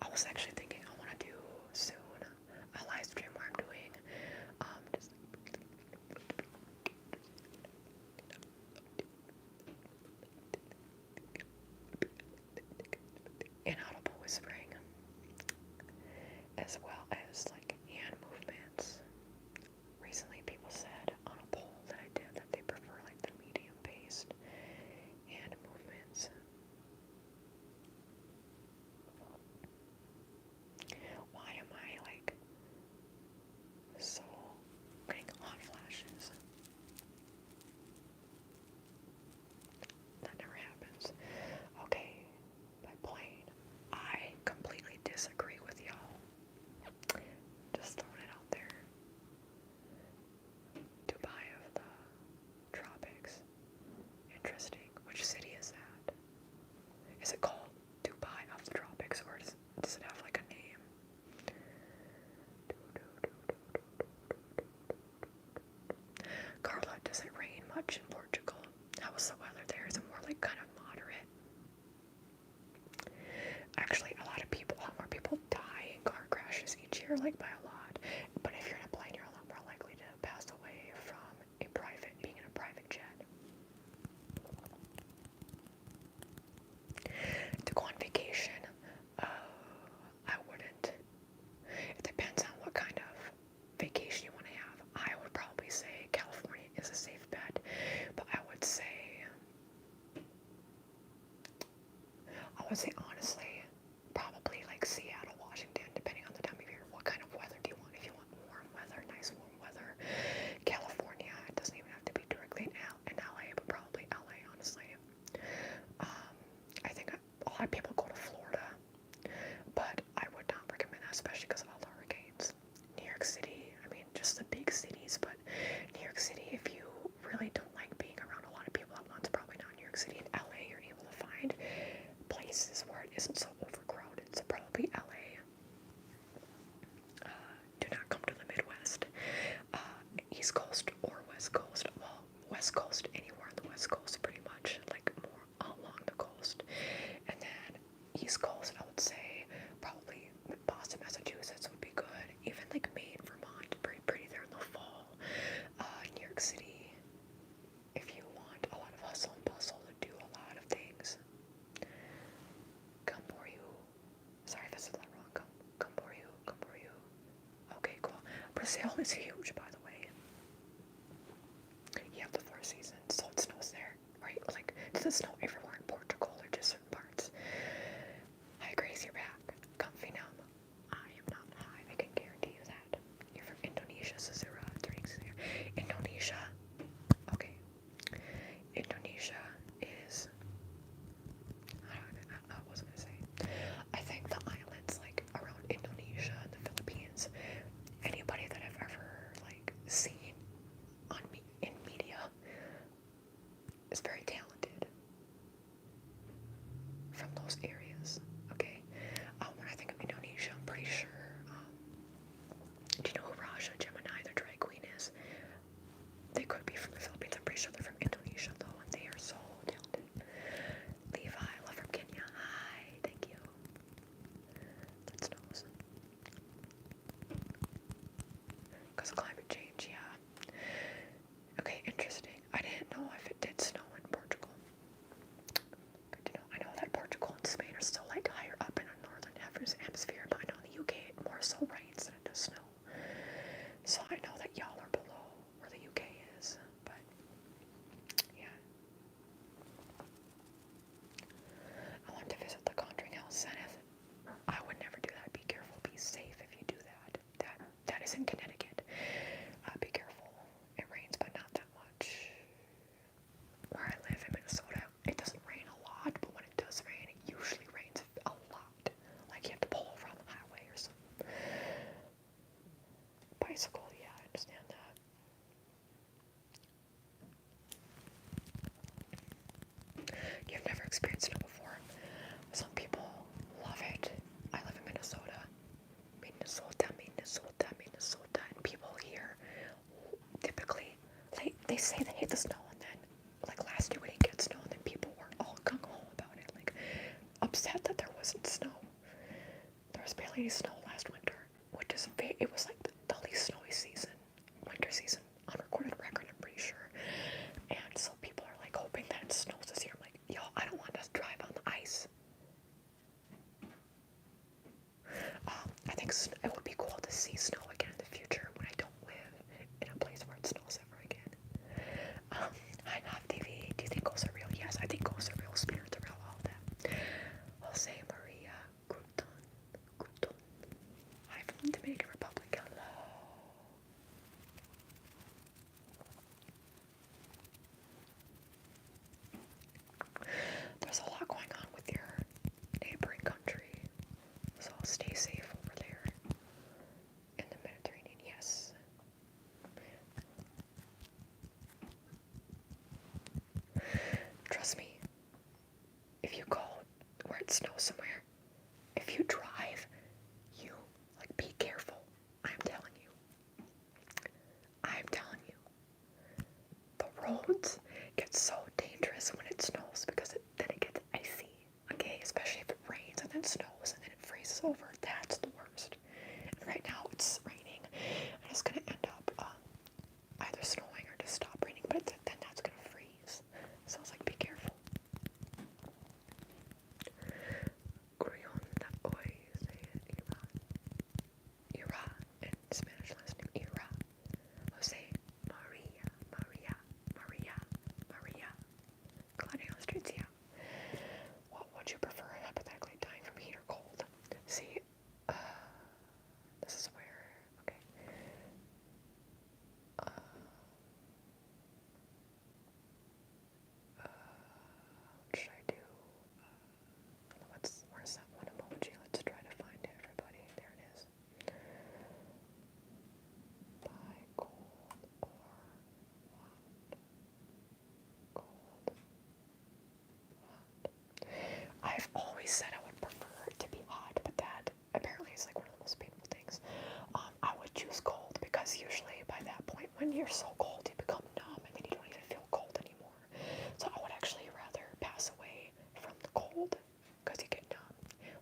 I was actually thinking I want to do soon a live stream where I'm doing just inaudible whispering, as well as like hand movements. Recently, people said on a poll that I did that they prefer like the medium-paced hand movements. you're like by a lot. But if you're in a plane, you're a lot more likely to pass away from being in a private jet. To go on vacation, I wouldn't. It depends on what kind of vacation you want to have. I would probably say California is a safe bet, but I would say honestly, probably like Seattle, Washington, depending on the time of year. What kind of weather do you want? If you want warm weather, nice warm weather, California, it doesn't even have to be directly in LA, but probably LA, honestly. I think a lot of people go to Florida, but I would not recommend that, especially because of all the hurricanes. New York City, I mean, just the big cities, but New York City, if you really don't like being around a lot of people at once, probably not New York City. In LA, you're able to find places where it isn't so overcrowded, so probably LA. Do not come to the Midwest. East Coast or West Coast. Well, West Coast, anywhere on the West Coast, pretty much, like more along the coast. And then East Coast, I would say probably Boston, Massachusetts would be good. Even like Maine, Vermont, pretty there in the fall. New York City, if you want a lot of hustle and bustle to do a lot of things. Sorry if I said that wrong. Camborio. Okay, cool. Brazil is huge, by the way. You have the 4 seasons, so it snows there, right? Like, does it snow everywhere in Portugal or just certain parts? Hi, Grace, you're back. Comfy numb. I am not high, I can guarantee you that. You're from Indonesia, Sazura. Indonesia. Okay. Indonesia is... I wasn't gonna say. I think the islands, like, around Indonesia and the Philippines, anybody that I've ever, like, seen in media is very talented from those areas, okay? When I think of Indonesia, I'm pretty sure, do you know who Raja Gemini, the drag queen, is? They could be from the Philippines. I'm pretty sure they're from Indonesia, though, and they are so talented. Levi, love from Kenya. Hi, thank you. That snows. Because of climate change, yeah. Okay, interesting. I didn't know if it did snow in Portugal. Good to know. I know that Portugal and Spain are still like higher up in the northern hemisphere, but I know in the UK it more so rains than it does snow. So I know that y'all are below where the UK is, but yeah. I want to visit the Conjuring House, Zenith. I would never do that. Be careful. Be safe if you do that. That is in Connecticut. Be careful. It rains, but not that much. Where I live in Minnesota, it doesn't rain a lot, but when it does rain, it usually rains a lot. Like you have to pull over on the highway or something. Bicycle, yeah, I understand that. You've never experienced snow before. Some people love it. I live in Minnesota. Minnesota, and people here typically they say they hate the snow, and then like last year we didn't get snow, and then people were all gung ho about it, like upset that there wasn't snow. There was barely any snow last winter, which is it was like the least snowy winter season on recorded record, I'm pretty sure. And so people are like hoping that it snows this year. I'm like, yo, I don't want to drive on the ice. I think it would be cool to see snow again in the future when I don't live in a place where it snows ever again. Hi, Nav TV. Do you think ghosts are real? Yes, I think ghosts are real, spirits are real, all of that. Jose Maria Crouton. Hi from the Dominican Republic. Hello. There's a lot going on with your neighboring country, so stay safe over there in the Mediterranean. Yes. Trust me, if you go where it snows somewhere, if you drive, like, be careful. I'm telling you. The roads get so dangerous when it snows because then it gets icy, okay? Especially if it rains and then snows and then it freezes over. That's the worst. And right now when you're so cold, you become numb, and then you don't even feel cold anymore. So I would actually rather pass away from the cold, because you get numb.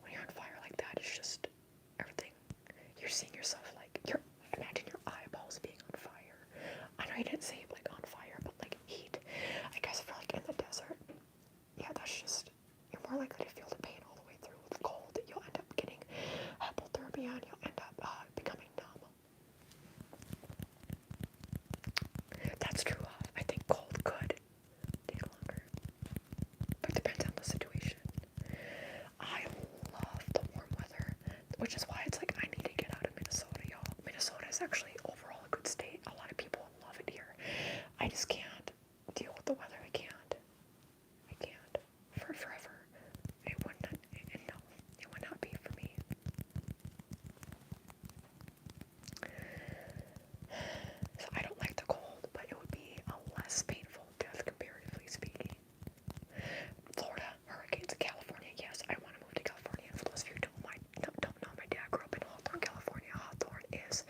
When you're on fire like that, it's just everything. You're seeing yourself like, imagine your eyeballs being on fire. I know you didn't say like on fire, but like heat. I guess if you're like in the desert, yeah, that's just, you're more likely to feel the pain all the way through. With cold, you'll end up getting hypothermia, and you'll end up becoming numb. That's true. I think cold could take longer, but it depends on the situation. I love the warm weather, which is why it's like I need to get out of Minnesota, y'all. Minnesota is actually overall a good state. A lot of people love it here. I just can't deal with the weather. I can't. For forever. It would not. No, it would not be for me. So I don't like the cold, but it would be a less painful death comparatively speaking. Florida, hurricanes, California, yes, I want to move to California. For those of you who don't know, my dad grew up in Hawthorne, California. Hawthorne is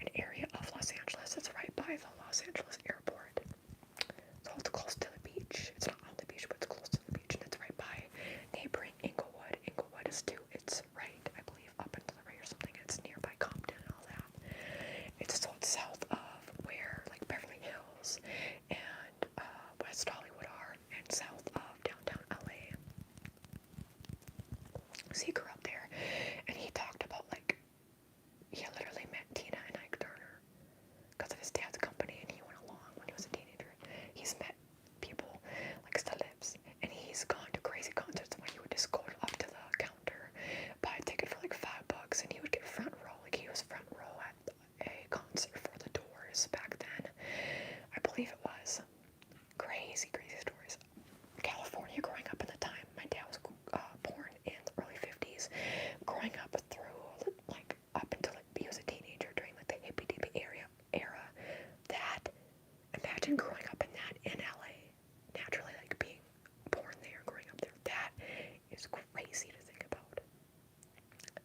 an area of Los Angeles. It's right by the Los Angeles airport. So it's close to the beach. It's not on the beach, but it's close to the beach, and it's right by neighboring Inglewood. Inglewood is too. It's right, I believe, up into the right or something. It's nearby Compton and all that. It's south of where like Beverly Hills and West Hollywood are, and south of downtown LA. So he grew up there, and he talked about like he literally met Tina and Ike Turner because of his dad's company, and he went along when he was a teenager. He's met people like celebs, and he's gone to crazy concerts when he would just go up to the counter, buy a ticket for like $5, and he would get front row. Like he was front row at a concert for the Doors back then. I believe it was. Crazy stories. California, growing up in the time, my dad was born in the early 50s. Growing up through like up until like, he was a teenager during like the hippie dippie era. That, imagine growing up in that in LA, naturally like being born there, growing up there. That is crazy to think about.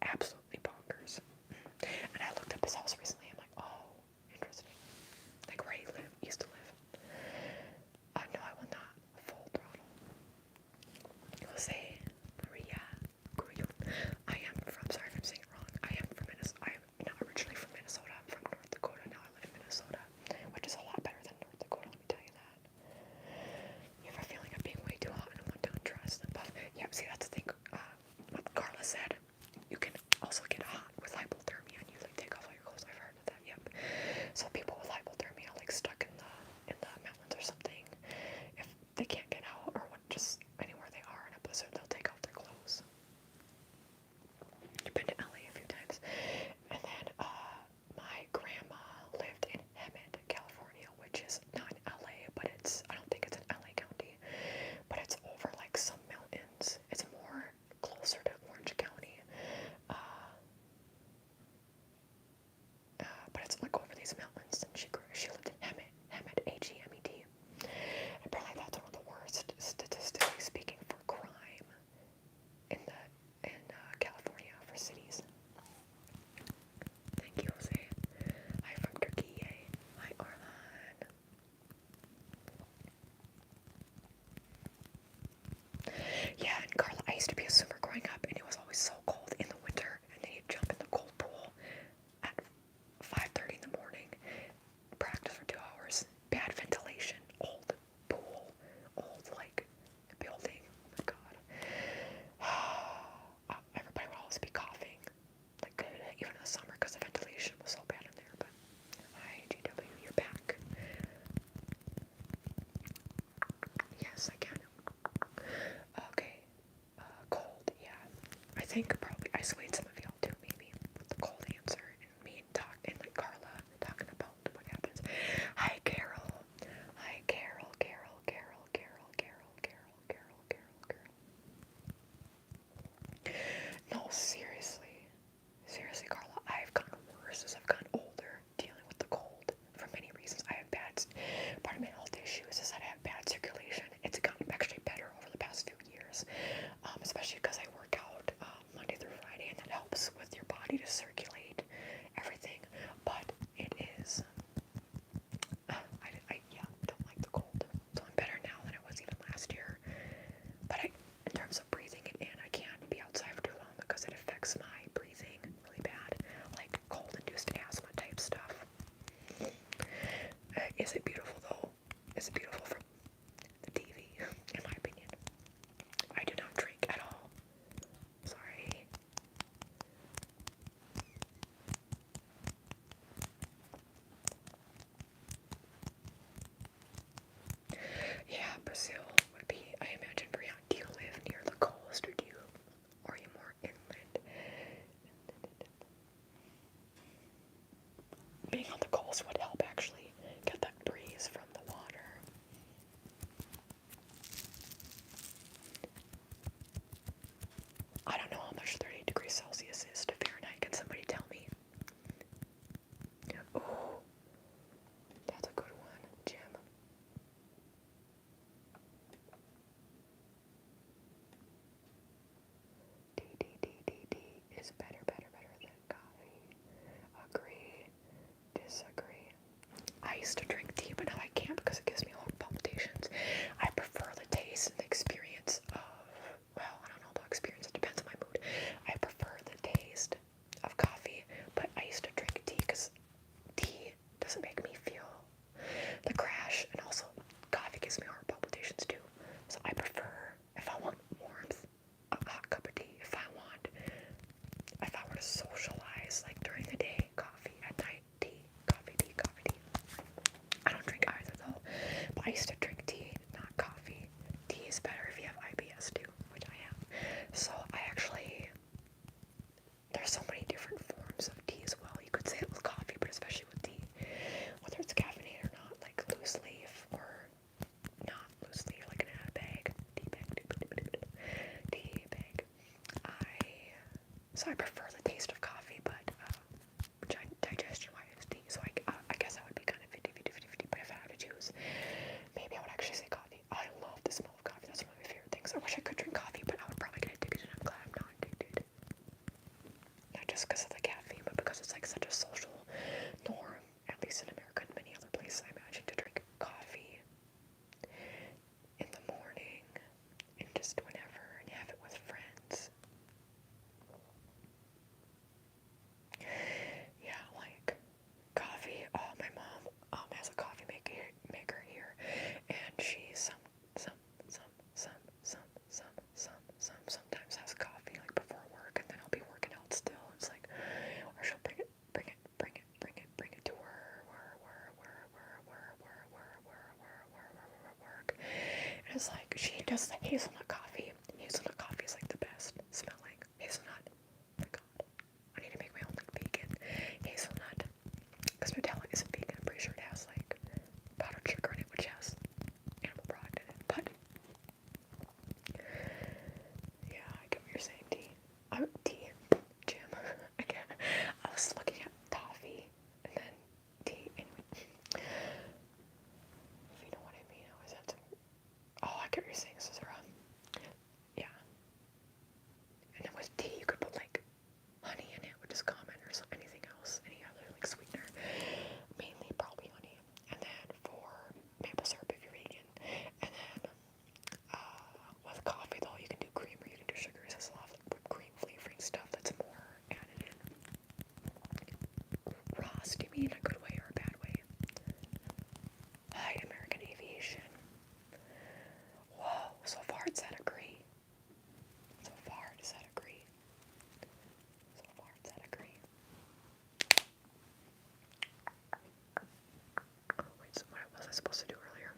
Absolutely bonkers. And I looked up his house recently. I'm like, oh, interesting. Like where he used to live. No, I will not. Full throttle. Jose Maria Grullon. I am from, sorry if I'm saying it wrong. I am from Minnesota. I am not originally from Minnesota. I'm from North Dakota. Now I live in Minnesota, which is a lot better than North Dakota, let me tell you that. You have a feeling of being way too hot and want to undress. But yeah, see, that's the thing. What Carla said, you can also get hot with hypothermia, and you like take off all your clothes. I've heard of that. Yep. So people with hypothermia, like stuck in the mountains or something, if they can't get out or just anywhere they are in a blizzard, they'll take off their clothes. I've been to LA a few times. And then my grandma lived in Hemet, California, which is not in LA, but I don't think it's in LA County, but it's over like some mountains. It's more closer to Orange County. But it's like over these mountains, and she lived in Hemet, Hemet. Apparently that's one of the worst, statistically speaking, for crime in California, for cities. Thank you, Jose. Hi from Turkey. Hi, Orhan. Yeah, and Carla, I used to be a swimmer growing up, and it was always so cold in the winter, and then you'd jump in the cold pool at 5:30 in the morning, practice for 2 hours, bad ventilation, old pool, old like building. Oh my god. Everybody would always be coughing, like even in the summer, because the ventilation was so bad in there. But hi, GW, you're back. Yes, I can. Okay, cold. Yeah, I think probably I swayed some of y'all too, maybe with the cold answer, and me and like Carla talking about what happens. Hi, Carol. Hi, Carol. No, seriously, Carla. I've gotten worse as I've gotten older dealing with the cold for many reasons. I have part of my health issues is that I have bad circulation. It's gotten actually better over the past few years, especially because I work out Monday through Friday, and that helps with your body to circulate everything. But it is candles would help actually get that breeze from the water. I don't know how much 30 degrees Celsius is to Fahrenheit. Can somebody tell me? Oh, that's a good one, Jim. D is better than coffee. Agree, disagree. I used to drink tea, but now I can't because it gives me heart palpitations. I prefer the taste and the experience of, well, I don't know about experience, it depends on my mood. I prefer the taste of coffee, but I used to drink tea because tea doesn't make me feel the crash, and also coffee gives me heart palpitations too. So I prefer, if I want warmth, a hot cup of tea. If I were to socialize, like during the day, coffee, at night, tea, coffee, tea, coffee, tea. I don't drink either though, but I used to drink tea, not coffee. Tea is better if you have IBS too, which I have. So I actually, there's so many different forms of tea as well. You could say it with coffee, but especially with tea, whether it's caffeinated or not, like loose leaf or not loose leaf, like in a bag, tea bag, tea bag. So I prefer the taste of coffee, but digestion-wise, tea. So I guess I would be kind of 50, but if I had to choose, maybe I would actually say coffee. I love the smell of coffee. That's one of my favorite things. I wish I could drink coffee, but I would probably get addicted, and I'm glad I'm not addicted. Not just because of the caffeine, but because it's like such a social norm, at least in America and many other places, I imagine, to drink coffee in the morning and just whenever, and you have it with friends. Yeah, like coffee. Oh, my mom has a coffee maker here, and she sometimes has coffee like before work, and then I'll be working out still. It's like, or she'll bring it to her work, and it's like she does the hazelnut coffee. Hazelnut coffee is like the best smelling. Hazelnut. Oh my God, I need to make my own like vegan hazelnut. Because Nutella isn't vegan. I'm pretty sure it has like powdered sugar in it, which has animal product in it. But yeah, I get what you're saying. Tea, Jim. Again, I was looking at coffee and then tea. Anyway, if you know what I mean. I always have to. Oh, I get what you're saying, Cicera. Yeah. And then with tea, you could put like honey in it, which is common, or anything else, any other like sweetener. Mainly probably honey. And then for maple syrup if you're vegan. And then with coffee though, you can do cream or you can do sugars. There's a lot of like whipped cream flavoring stuff that's more added in. Ross, do you mean a good way or a bad way? Hi, American Aviation. Whoa, so far it's at agree. So far does that agree? So far does that agree? Wait, so what was I supposed to do earlier?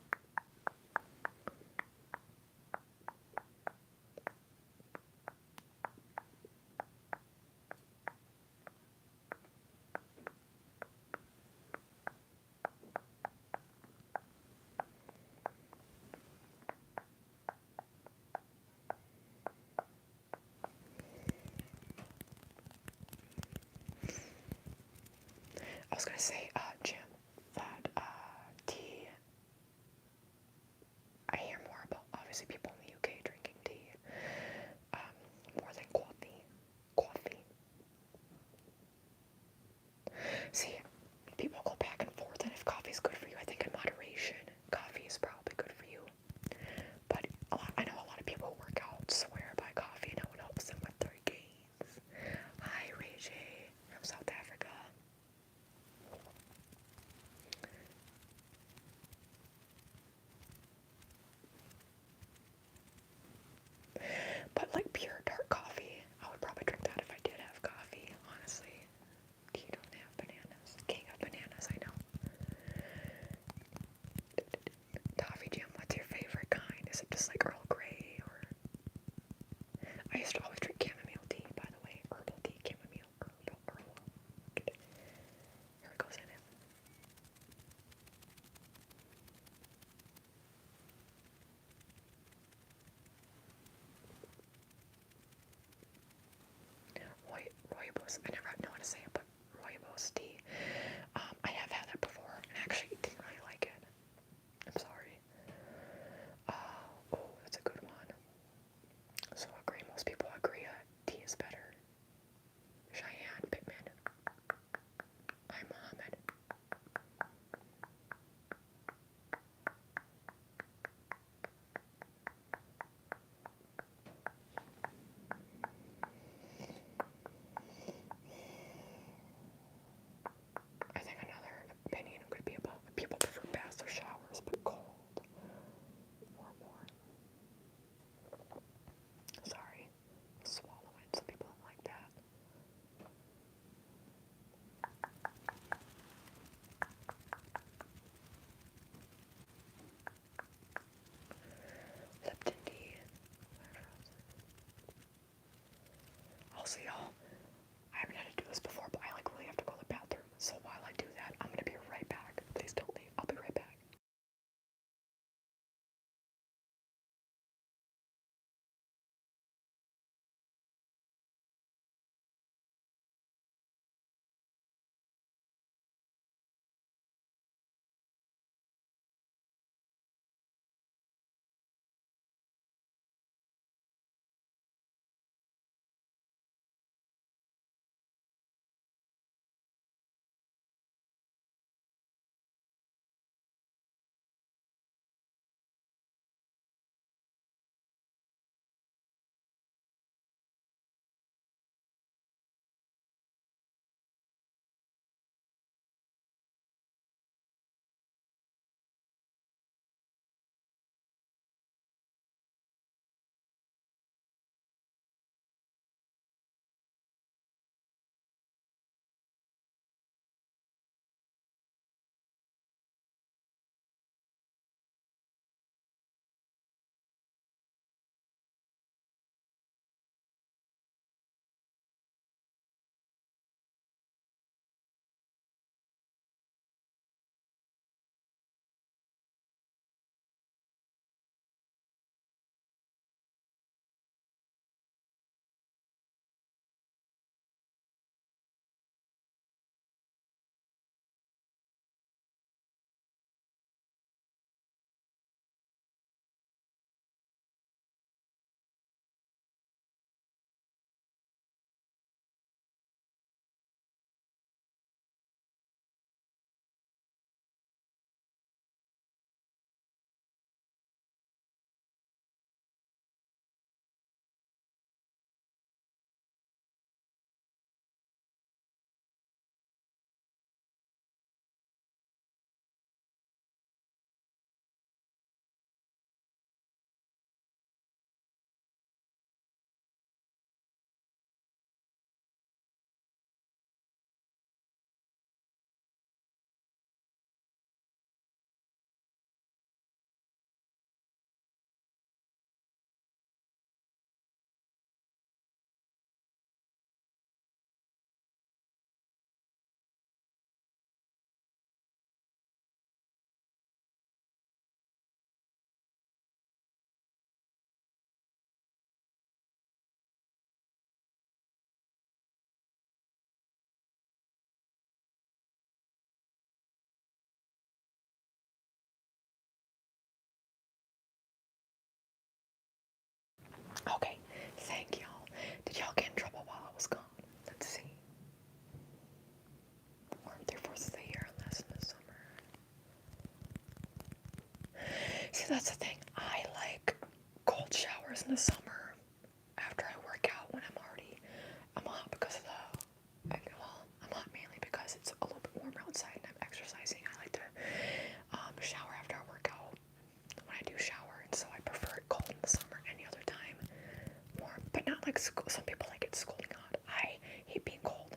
I was gonna say, Jim, that tea, I hear more about, obviously, people in the UK drinking tea, more than coffee. See, people go back and forth, and if coffee's good for you, I think in moderation, coffee is probably good for you. But I know a lot of people who work out swear by coffee and how it helps them with their gains. Hi, Ray J from South Africa. rooibos. I never know how to say it, but rooibos tea. I have had that before, and actually didn't really like it. I'm sorry. Oh, that's a good one. So agree. Most people agree tea is better. Cheyenne, Pittman. Hi, Mohammed. I think another opinion could be about people prefer baths or showers, but cold or warm. Sorry, swallow it. Some people don't like that. Lipton tea. Also, y'all, I haven't had to do this before, but I really have to go to the bathroom. So while I do that, I'm gonna be right back. Please don't leave. I'll be right back. Okay, thank y'all. Did y'all get in trouble while I was gone? Let's see. Weren't 3/4 of the year unless in the summer. See, that's the thing. I like cold showers in the summer after I work out when I'm hot because of I'm hot mainly because it's a little bit warmer outside and I'm exercising. I like to shower after I work out when I do shower, and so I prefer it cold in the summer. Any other time, warm, but not like some people like it scalding hot. I hate being cold,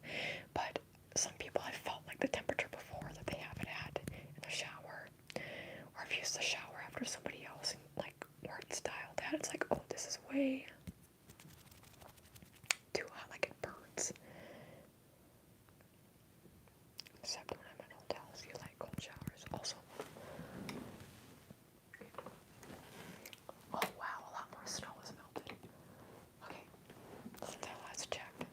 but some people have felt like the temperature before that they haven't had in the shower, or I've used the shower after somebody else and like where it's dialed at. It's like, oh, this is way too hot, like it burns. Except when I'm in hotels, you like cold showers. Also, oh wow, a lot more snow has melted. Okay, since I last checked,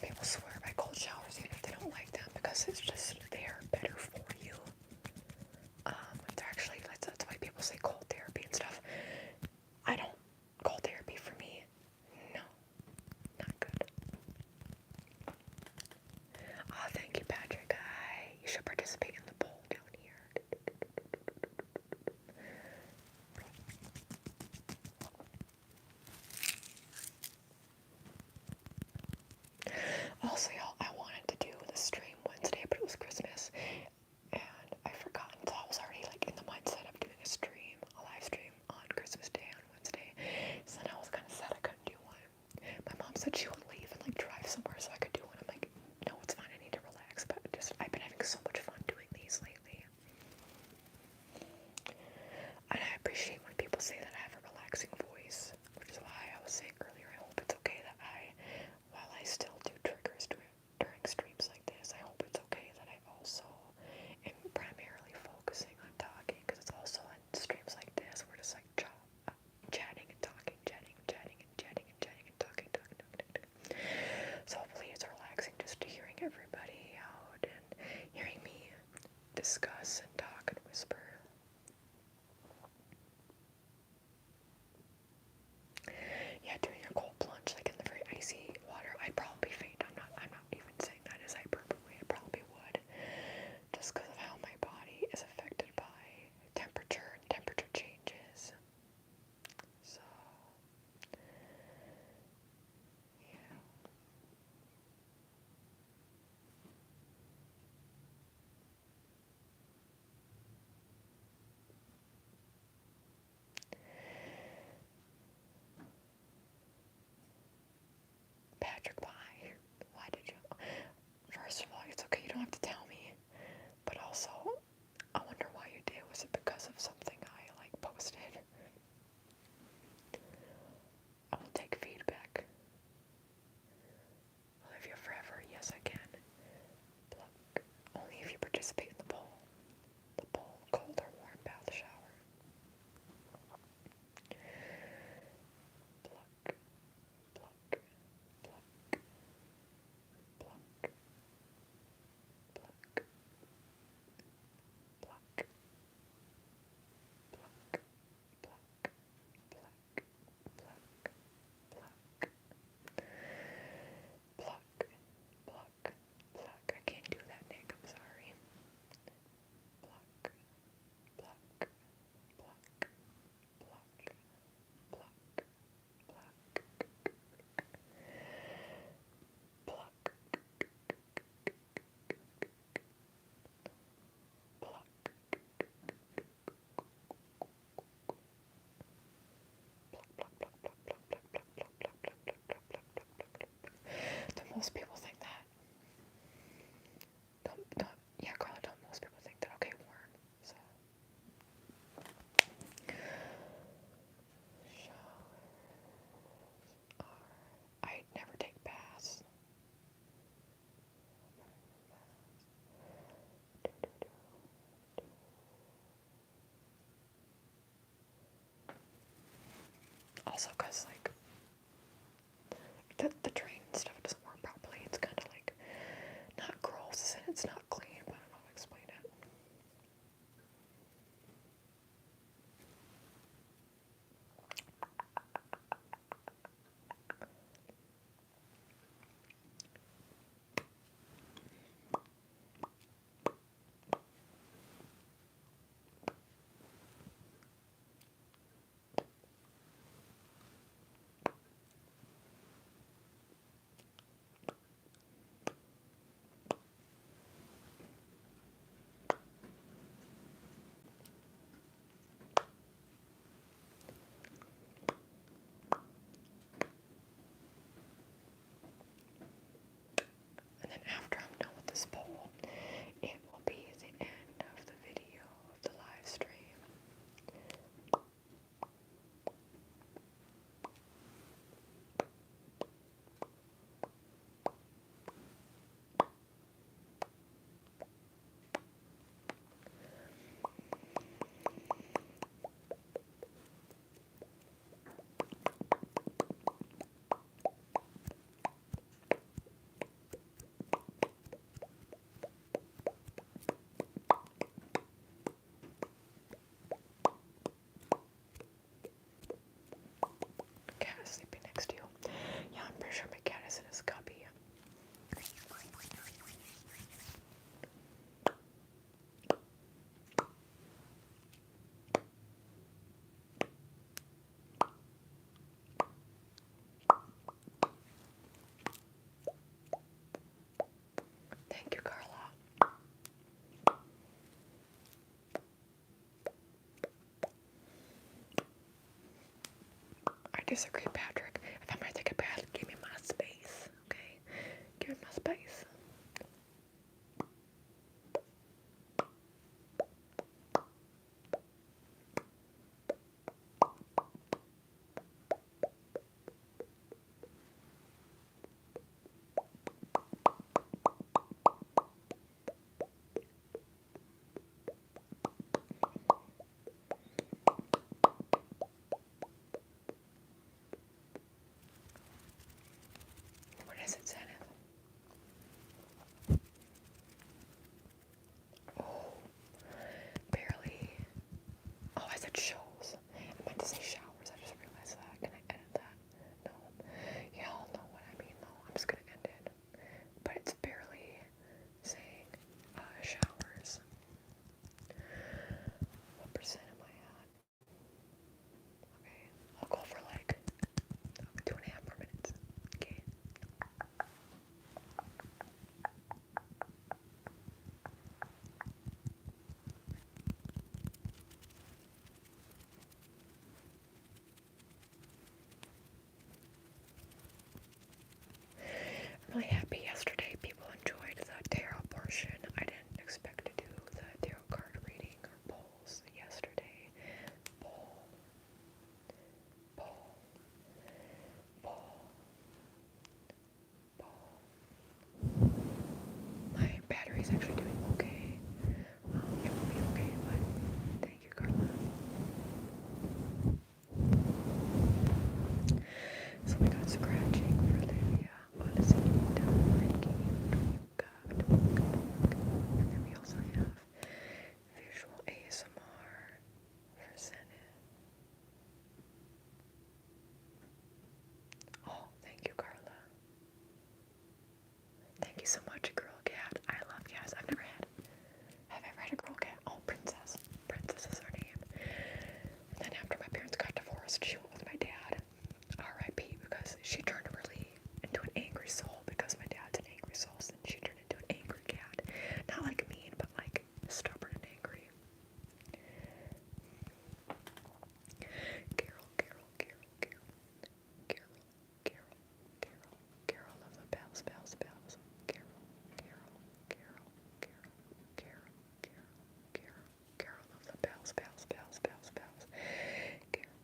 people swear by cold showers even if they don't like them because it's just they're better for you. It's actually that's why people say cold therapy and stuff. I don't cold therapy for me. No, not good. Oh, thank you, Patrick. You should participate in the poll down here. Also, y'all, I wanted to do the stream Wednesday, but it was Christmas, and I forgot until I was already like in the mindset of doing a live stream on Christmas Day on Wednesday. So then I was kind of sad I couldn't do one. My mom said she would leave and like drive somewhere so I could do one. I'm like, no, it's fine. I need to relax. But I've been having so much fun doing these lately, and I appreciate when people say that I have a relaxing voice, which is why I was saying earlier, I hope it's okay that while I still do triggers during streams like this, I hope it's okay that I also am primarily focusing on talking, because it's also on streams like this, we're just like chatting and talking, chatting and talking. So hopefully it's relaxing just hearing everybody out and hearing me discuss and talk and whisper. Yeah, doing a cold plunge like in the very icy water, I'd probably faint. I'm not even saying that as hyperbole. I probably would, just because of how my body is affected by temperature and temperature changes. So, yeah. Patrick, why? Why did you? First of all, it's okay, you don't have to tell me. But also, I wonder why you did. Was it because of something I like posted? I will take feedback. I'll live you forever. Yes, I can. Pluck. Only if you participate in the poll. The poll, cold or warm bath shower. Pluck. Pluck. Pluck. Pluck. Pluck. Pluck. Pluck. Pluck. Pluck. Pluck. Pluck. Pluck. I can't do that, Nick. I'm sorry. Pluck. Pluck. Pluck. Pluck. Pluck. Pluck. Pluck. Don't most people think that? Yeah, Carla, don't most people think that? Okay, warm. So, I never take baths. Also, because, like, the drain and stuff doesn't work properly. disagree, Patrick. If I'm gonna take a bath, give me my space, okay? Give me my space. What is it, Zenith? Oh, barely. Oh, I said shows. I meant to say showers. I just realized that. Can I edit that? No. Y'all know what I mean, though. I'm just gonna end it. But it's barely saying showers. What percent am I at? Okay, I'll go for like 2.5 more minutes. Okay. I'm really happy yesterday people enjoyed the tarot portion. I didn't expect to do the tarot card reading or polls yesterday. Poll, poll, poll, poll. My battery's actually doing okay. It will be okay, but thank you, Carla. So we got scratching for Olivia. Odyssey, thank you. And then we also have visual ASMR for Zenith. Oh, thank you, Carla. Thank you so much, Girl Cat. I love cats. Have I ever had a girl cat? Oh, Princess. Princess is her name. And then after my parents got divorced, she went with my dad. R.I.P. because she turned really into an angry soul because my dad's an angry soul. So she turned into an angry cat. Not like mean, but like stubborn and angry. Carol, Carol, Carol, Carol, Carol, Carol, Carol, Carol of the bells, bells, bells. Carol, Carol, Carol, Carol, Carol, Carol, Carol, Carol of the bells, bells, bells, bells, bells. Carol,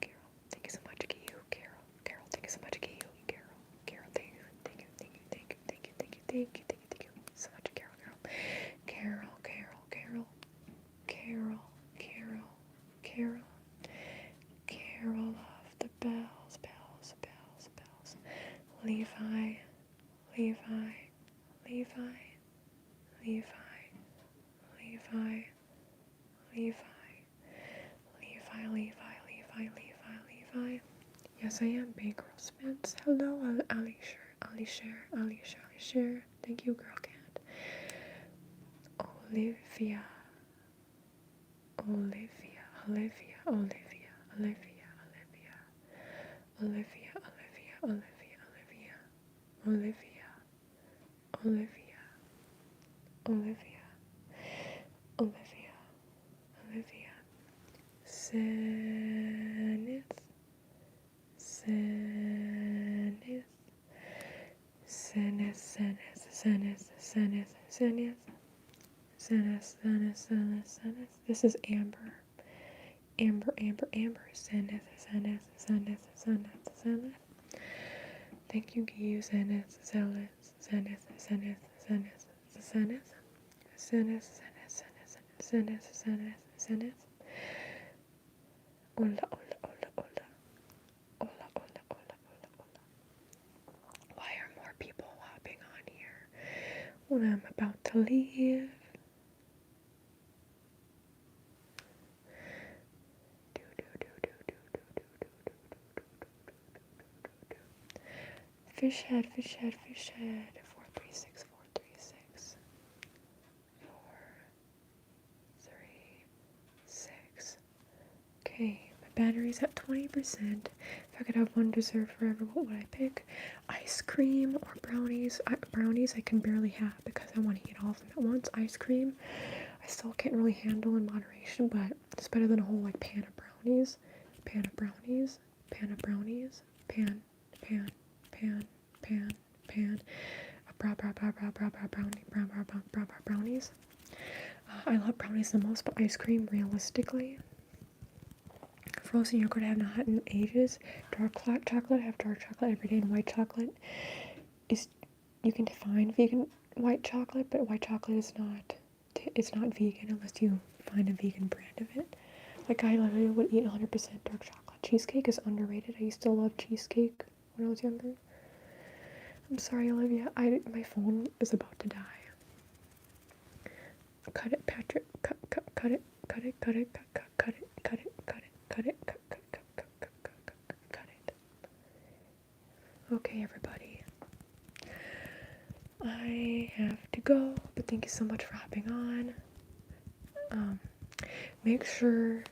Carol, thank you so much, Giyu. Carol, Carol, thank you so much, Giyu. Carol, Carol, thank you, thank you, thank you, thank you, thank you, thank you, thank you, thank you, thank you so much, Carol, Carol, Carol, Carol, Carol, Carol, Carol, Carol of the bells, bells, bells, bells. Levi, Levi, Levi, Levi, Levi, Levi, Levi, Levi, Levi, Levi, Levi. Yes, I am Bankroll Spence. Hello, Alisher. Thank you, Girl Cat. Olivia, Olivia, Olivia, Olivia, Olivia, Olivia, Olivia, Olivia, Olivia, Olivia, Olivia, Olivia, Olivia, Olivia, Zenith, Zenith, Zenith, Zenith, Zenith, Zenith, Zenith, Zenith, Zenith, Zenith, Zenith. This is Amber. Amber, Amber, Amber. Zenith, Zenith, Zenith, Zenith, Zenith. Thank you, Giyu. Zenith, Zenith, Zenith, Zenith, Zenith, Zenith, Zenith, Zenith, Zenith, Zenith, Zenith, Zenith. Hola, hola, hola, hola. Hola, hola, hola, hola, hola. Why are more people hopping on here when I'm about to leave? Fish head, fish head, fish head. 436, 436. 436. Okay, my battery's at 20%. If I could have one dessert forever, what would I pick? Ice cream or brownies? Brownies I can barely have because I want to eat all of them at once. Ice cream, I still can't really handle in moderation, but it's better than a whole like pan of brownies. pan of brownies, pan, brownies. I love brownies the most, but ice cream, realistically, frozen yogurt I have not had in ages. Dark chocolate, I have dark chocolate every day, and white chocolate is, you can define vegan white chocolate, but white chocolate is not, it's not vegan unless you find a vegan brand of it. Like, I literally would eat 100% dark chocolate. Cheesecake is underrated. I used to love cheesecake when I was younger. I'm sorry, Olivia. My phone is about to die. Cut it, Patrick. Cut it. Okay, everybody. I have to go, but thank you so much for hopping on. Make sure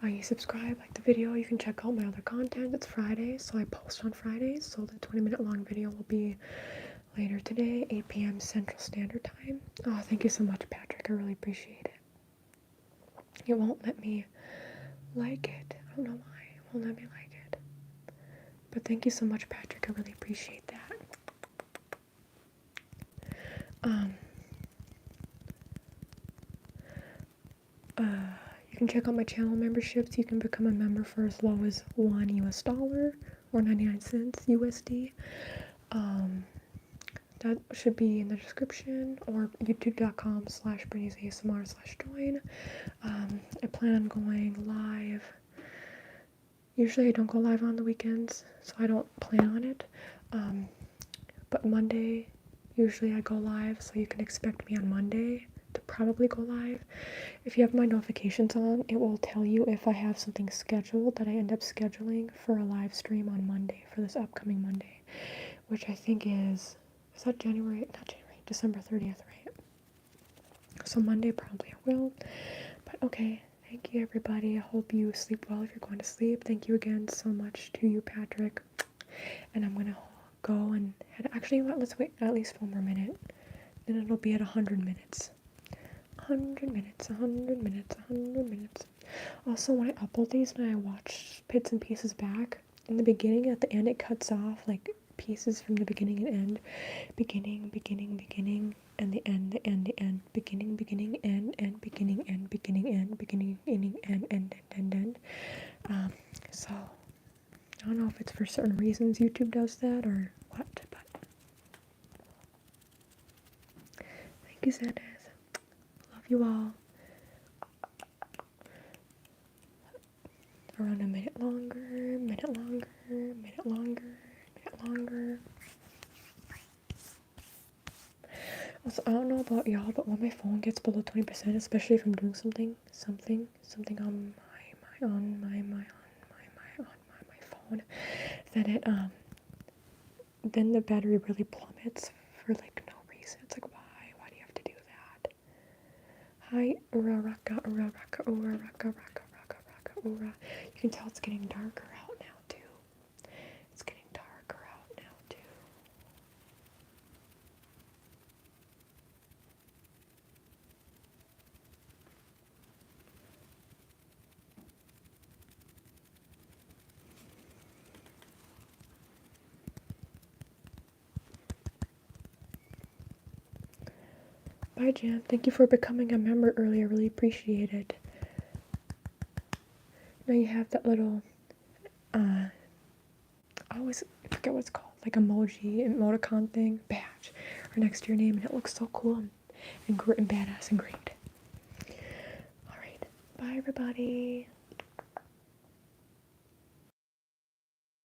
you subscribe, like the video. You can check out my other content. It's Friday, so I post on Fridays. So the 20-minute long video will be later today, 8 p.m. Central Standard Time. Oh, thank you so much, Patrick. I really appreciate it. It won't let me like it. I don't know why. It won't let me like it. But thank you so much, Patrick. I really appreciate that. You can check out my channel memberships. You can become a member for as low as $1 US or 99 cents USD. That should be in the description, or youtube.com/Brittney'sASMR/join. I plan on going live. Usually I don't go live on the weekends, so I don't plan on it. But Monday, usually I go live, so you can expect me on Monday to probably go live. If you have my notifications on, it will tell you if I have something scheduled that I end up scheduling for a live stream on Monday, for this upcoming Monday, which I think is that December 30th, right? So Monday probably I will. But okay, thank you everybody. I hope you sleep well if you're going to sleep. Thank you again so much to you, Patrick. And I'm gonna go and actually, let's wait at least one more minute. Then it'll be at 100 minutes. 100 minutes. Also, when I upload these and I watch bits and pieces back, in the beginning, at the end, it cuts off like pieces from the beginning and end. Beginning, and the end, the end. Beginning, end, beginning, end, end. So I don't know if it's for certain reasons YouTube does that or what, but thank you, Sanders. Love you all. Around a minute longer. Also, I don't know about y'all, but when my phone gets below 20%, especially if I'm doing something on my phone, then the battery really plummets for like no reason. It's like, why do you have to do that? Hi, ura raka. You can tell it's getting darker out now too. Bye, Jan. Thank you for becoming a member earlier. Really appreciate it. Now you have that little, I always forget what it's called, like emoticon thing, badge, or next to your name, and it looks so cool and badass and great. Alright, bye everybody.